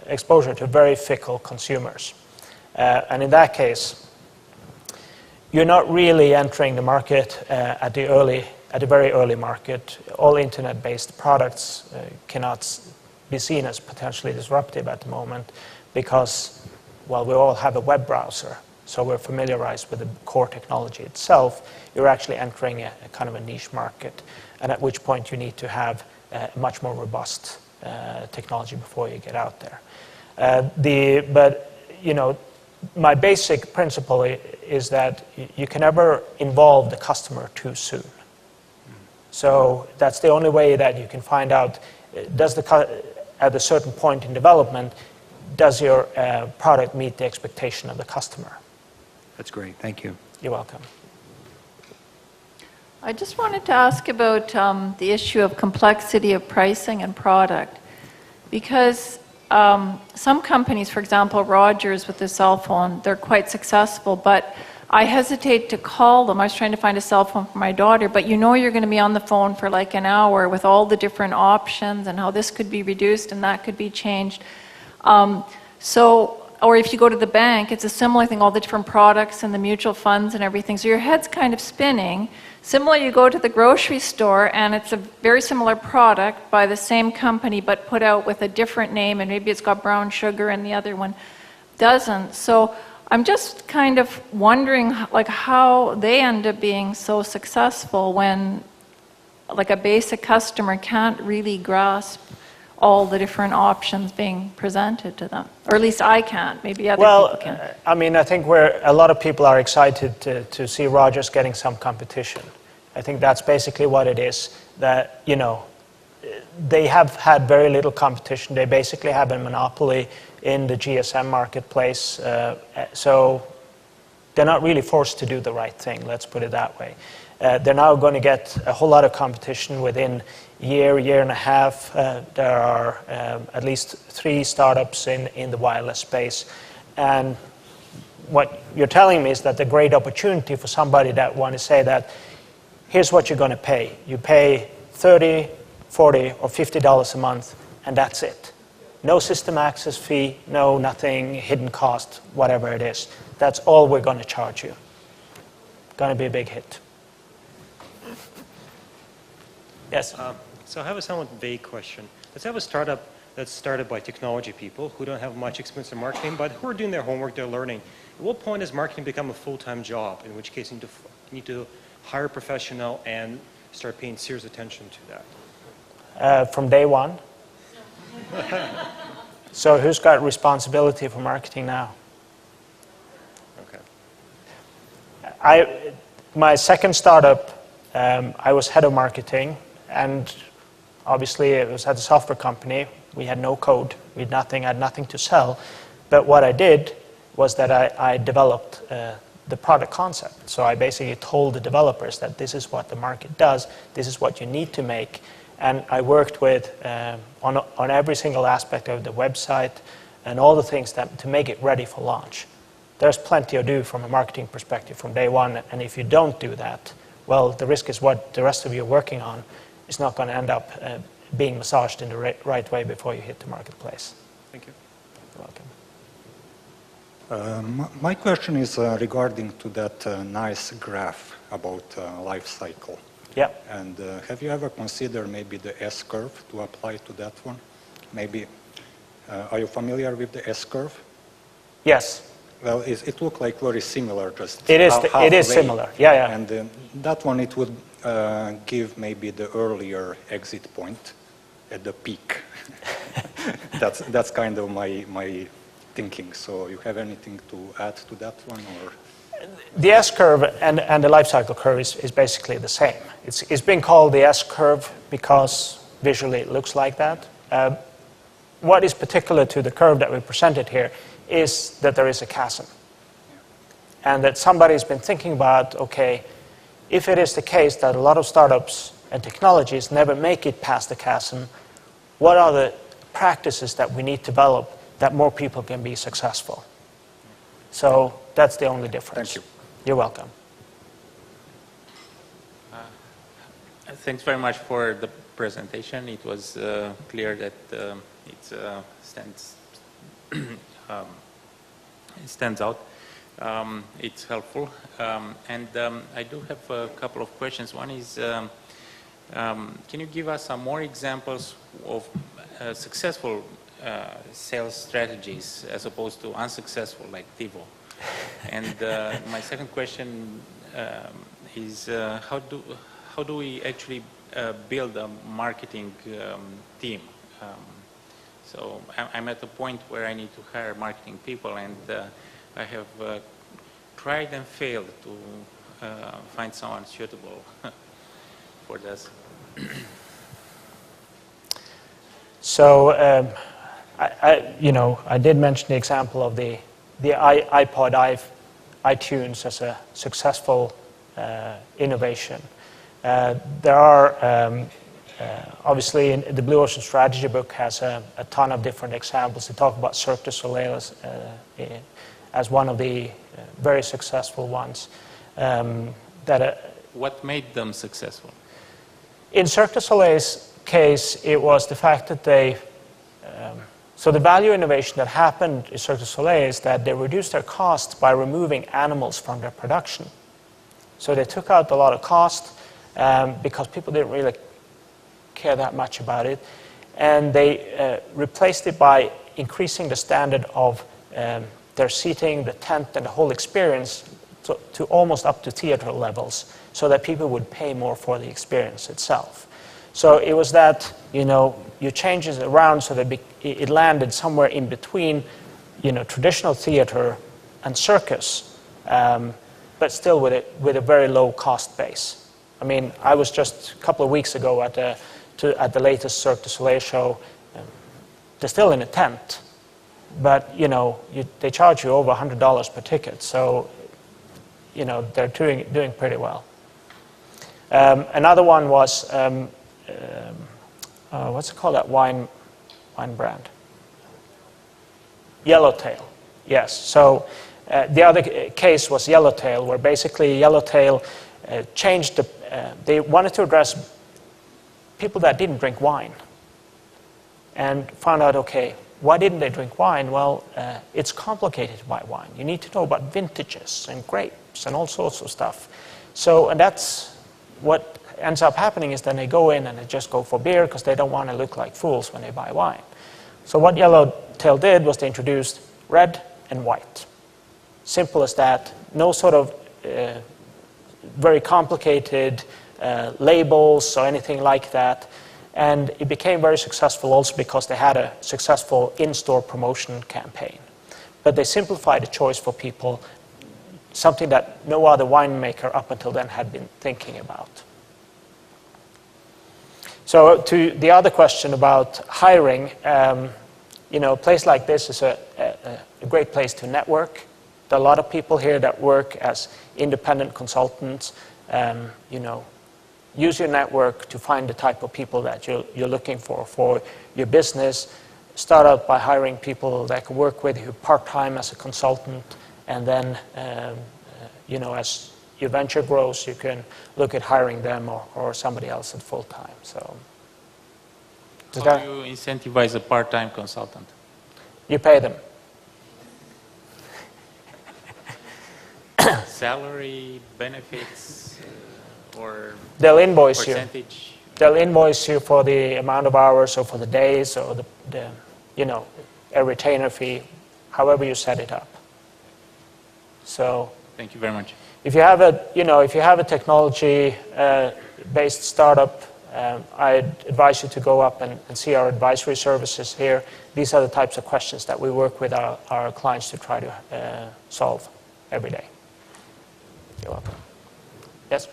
exposure to very fickle consumers. And in that case, you're not really entering the market at the very early market. All internet-based products cannot be seen as potentially disruptive at the moment because, well, we all have a web browser, so we're familiarized with the core technology itself. You're actually entering a kind of a niche market, and at which point you need to have a much more robust technology before you get out there. My basic principle is that you can never involve the customer too soon. So that's the only way that you can find out, at a certain point in development, does your product meet the expectation of the customer? That's great. Thank you. You're welcome. I just wanted to ask about the issue of complexity of pricing and product, because some companies, for example, Rogers with the cell phone, they're quite successful, but I hesitate to call them. I was trying to find a cell phone for my daughter, but you're going to be on the phone for like an hour with all the different options and how this could be reduced and that could be changed. Or if you go to the bank, it's a similar thing, all the different products and the mutual funds and everything. So your head's kind of spinning. Similarly, you go to the grocery store and it's a very similar product by the same company but put out with a different name, and maybe it's got brown sugar and the other one doesn't. So I'm just kind of wondering how they end up being so successful when a basic customer can't really grasp all the different options being presented to them. Or at least I can't, maybe other people can. I think a lot of people are excited to see Rogers getting some competition. I think that's basically what it is, that, they have had very little competition. They basically have a monopoly in the GSM marketplace. So they're not really forced to do the right thing, let's put it that way. They're now going to get a whole lot of competition within year and a half. There are at least 3 startups in the wireless space. And what you're telling me is that the great opportunity for somebody that want to say that, here's what you're going to pay. You pay $30, $40, or $50 a month, and that's it. No system access fee, no nothing, hidden cost, whatever it is. That's all we're going to charge you. Going to be a big hit. Yes. So I have a somewhat vague question. Let's have a startup that's started by technology people who don't have much experience in marketing, but who are doing their homework, they're learning. At what point does marketing become a full-time job, in which case you need to hire a professional and start paying serious attention to that? From day one. So who's got responsibility for marketing now? Okay. My second startup, I was head of marketing, and obviously it was at a software company. We had no code, we had nothing, I had nothing to sell. But what I did was that I developed the product concept. So I basically told the developers that this is what the market does, this is what you need to make. And I worked with on every single aspect of the website and all the things to make it ready for launch. There's plenty to do from a marketing perspective from day one, and if you don't do that, well, the risk is what the rest of you are working on is not going to end up being massaged in the right way before you hit the marketplace. Thank you. You're welcome. My question is regarding to that nice graph about life cycle. Yeah. And have you ever considered maybe the S-curve to apply to that one? Maybe, are you familiar with the S-curve? Yes. Well, it looked like very similar, just It is. halfway. It is similar. Yeah, yeah. And that one, it would give maybe the earlier exit point at the peak. That's kind of my thinking. So you have anything to add to that one, or? The S-curve and the life cycle curve is basically the same. It's been called the S-curve because visually it looks like that. What is particular to the curve that we presented here is that there is a chasm. And that somebody's been thinking about, okay, if it is the case that a lot of startups and technologies never make it past the chasm, what are the practices that we need to develop that more people can be successful? So that's the only difference. Thank you. You're welcome. Thanks very much for the presentation. It was clear that it stands out. It's helpful. And I do have a couple of questions. One is, can you give us some more examples of successful sales strategies as opposed to unsuccessful, like Tebow? And my second question is, how do we actually build a marketing team? So I'm at a point where I need to hire marketing people, and I have tried and failed to find someone suitable for this. So I did mention the example of the iPod iTunes as a successful innovation. There are obviously in the Blue Ocean Strategy book has a ton of different examples. They talk about Cirque du Soleil as one of the very successful ones. What made them successful? In Cirque du Soleil's case, it was the fact that they so the value innovation that happened in Cirque du Soleil is that they reduced their costs by removing animals from their production. So they took out a lot of cost because people didn't really care that much about it, and they replaced it by increasing the standard of their seating, the tent, and the whole experience to almost up to theater levels, so that people would pay more for the experience itself. So it was that, you change it around so that it landed somewhere in between, traditional theater and circus, but still with a very low cost base. I mean, I was just a couple of weeks ago at the latest Cirque du Soleil show. They're still in a tent, but they charge you over $100 per ticket. So they're doing pretty well. Another one was what's it called, that wine brand? Yellowtail. Yes. So the other case was Yellowtail, where basically Yellowtail changed they wanted to address people that didn't drink wine, and found out, okay, why didn't they drink wine? Well, it's complicated to buy wine. You need to know about vintages and grapes and all sorts of stuff. So, and that's what ends up happening is then they go in and they just go for beer because they don't want to look like fools when they buy wine. So what Yellowtail did was they introduced red and white. Simple as that. No sort of very complicated labels or anything like that. And it became very successful also because they had a successful in-store promotion campaign. But they simplified the choice for people, something that no other winemaker up until then had been thinking about. So to the other question about hiring, a place like this is a great place to network. There are a lot of people here that work as independent consultants. Use your network to find the type of people that you're looking for your business. Start out by hiring people that can work with you part-time as a consultant, and then as your venture grows, you can look at hiring them or somebody else at full-time. So, how do you incentivize a part-time consultant? You pay them. Salary, benefits, or they'll invoice percentage? They'll invoice you for the amount of hours or for the days or a retainer fee, however you set it up. So thank you very much. If you have a technology based startup, I'd advise you to go up and see our advisory services here. These are the types of questions that we work with our clients to try to solve every day. You're welcome. Yes?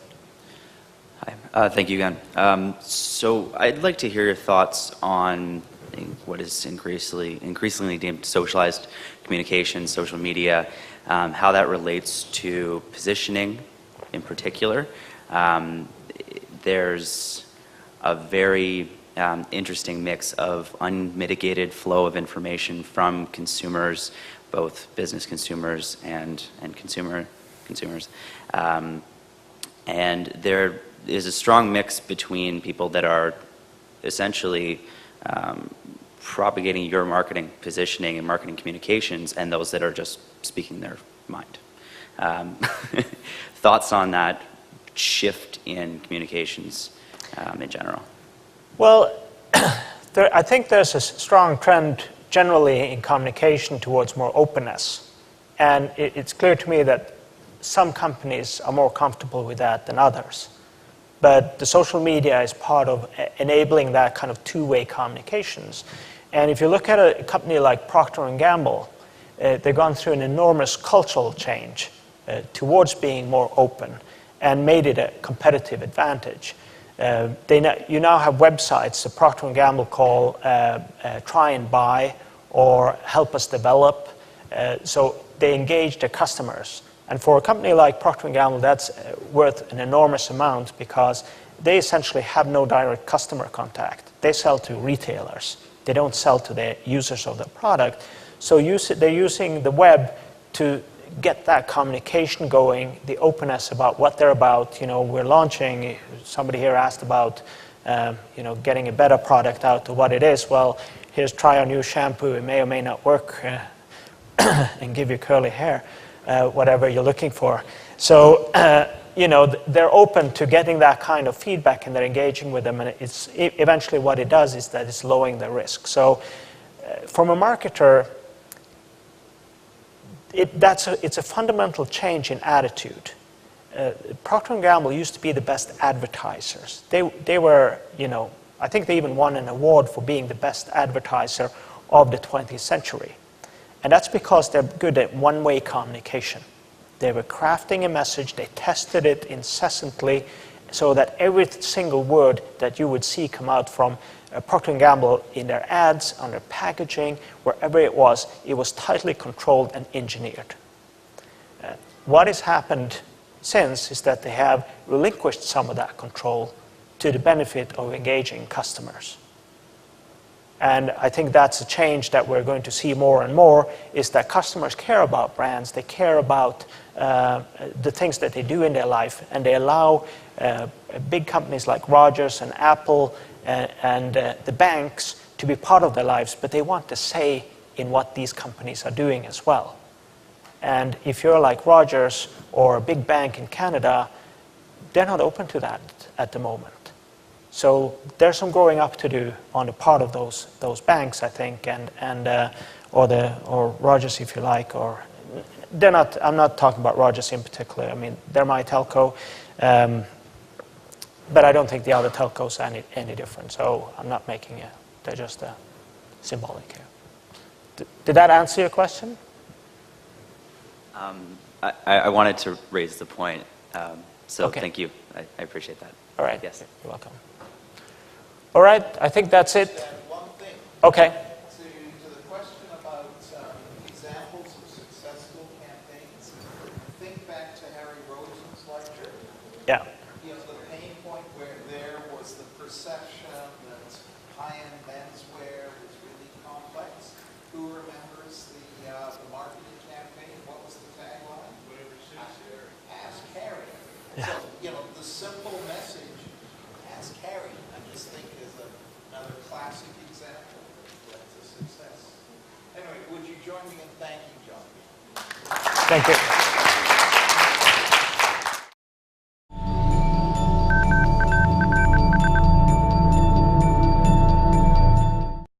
Hi, thank you again. So I'd like to hear your thoughts on what is increasingly deemed socialized communication, social media, how that relates to positioning in particular. There's a very interesting mix of unmitigated flow of information from consumers, both business consumers and consumers. And there is a strong mix between people that are essentially propagating your marketing positioning and marketing communications and those that are just speaking their mind. Thoughts on that shift in communications in general? Well, I think there's a strong trend generally in communication towards more openness. And it's clear to me that some companies are more comfortable with that than others. But the social media is part of enabling that kind of two-way communications. And if you look at a company like Procter & Gamble, they've gone through an enormous cultural change towards being more open and made it a competitive advantage. You now have websites that Procter & Gamble call Try and Buy or Help Us Develop. So they engage their customers. And for a company like Procter & Gamble, that's worth an enormous amount because they essentially have no direct customer contact. They sell to retailers. They don't sell to the users of the product. So they're using the web to get that communication going, the openness about what they're about. We're launching, somebody here asked about, getting a better product out to what it is. Well, here's try our new shampoo. It may or may not work and give you curly hair. Whatever you're looking for. So, they're open to getting that kind of feedback and they're engaging with them. And it's eventually what it does is that it's lowering the risk. So, from a marketer, it's a fundamental change in attitude. Procter & Gamble used to be the best advertisers. They were, I think they even won an award for being the best advertiser of the 20th century. And that's because they're good at one-way communication. They were crafting a message, they tested it incessantly so that every single word that you would see come out from Procter & Gamble in their ads, on their packaging, wherever it was tightly controlled and engineered. What has happened since is that they have relinquished some of that control to the benefit of engaging customers. And I think that's a change that we're going to see more and more, is that customers care about brands, they care about the things that they do in their life, and they allow big companies like Rogers and Apple and the banks to be part of their lives, but they want to say in what these companies are doing as well. And if you're like Rogers or a big bank in Canada, they're not open to that. at the moment. So there's some growing up to do on the part of those banks, I think, or Rogers, if you like, or they're not. I'm not talking about Rogers in particular. I mean, they're my telco, but I don't think the other telcos are any different. So I'm not making it. They're just symbolic here. Did that answer your question? I wanted to raise the point, so Okay. thank you. I appreciate that. All right. Yes. You're welcome. All right. I think that's it. One thing. Okay. To the question about examples of successful campaigns, think back to Harry Rosen's lecture. Yeah. You know, the pain point where there was the perception that high-end menswear was really complex. Who remembers the marketing campaign? What was the tagline? Whatever suits Harry. Ask Harry. Yeah. So, you know, the simple message, ask Harry, I just think is another classic example that led to success. Anyway, would you join me in thanking John? Thank you.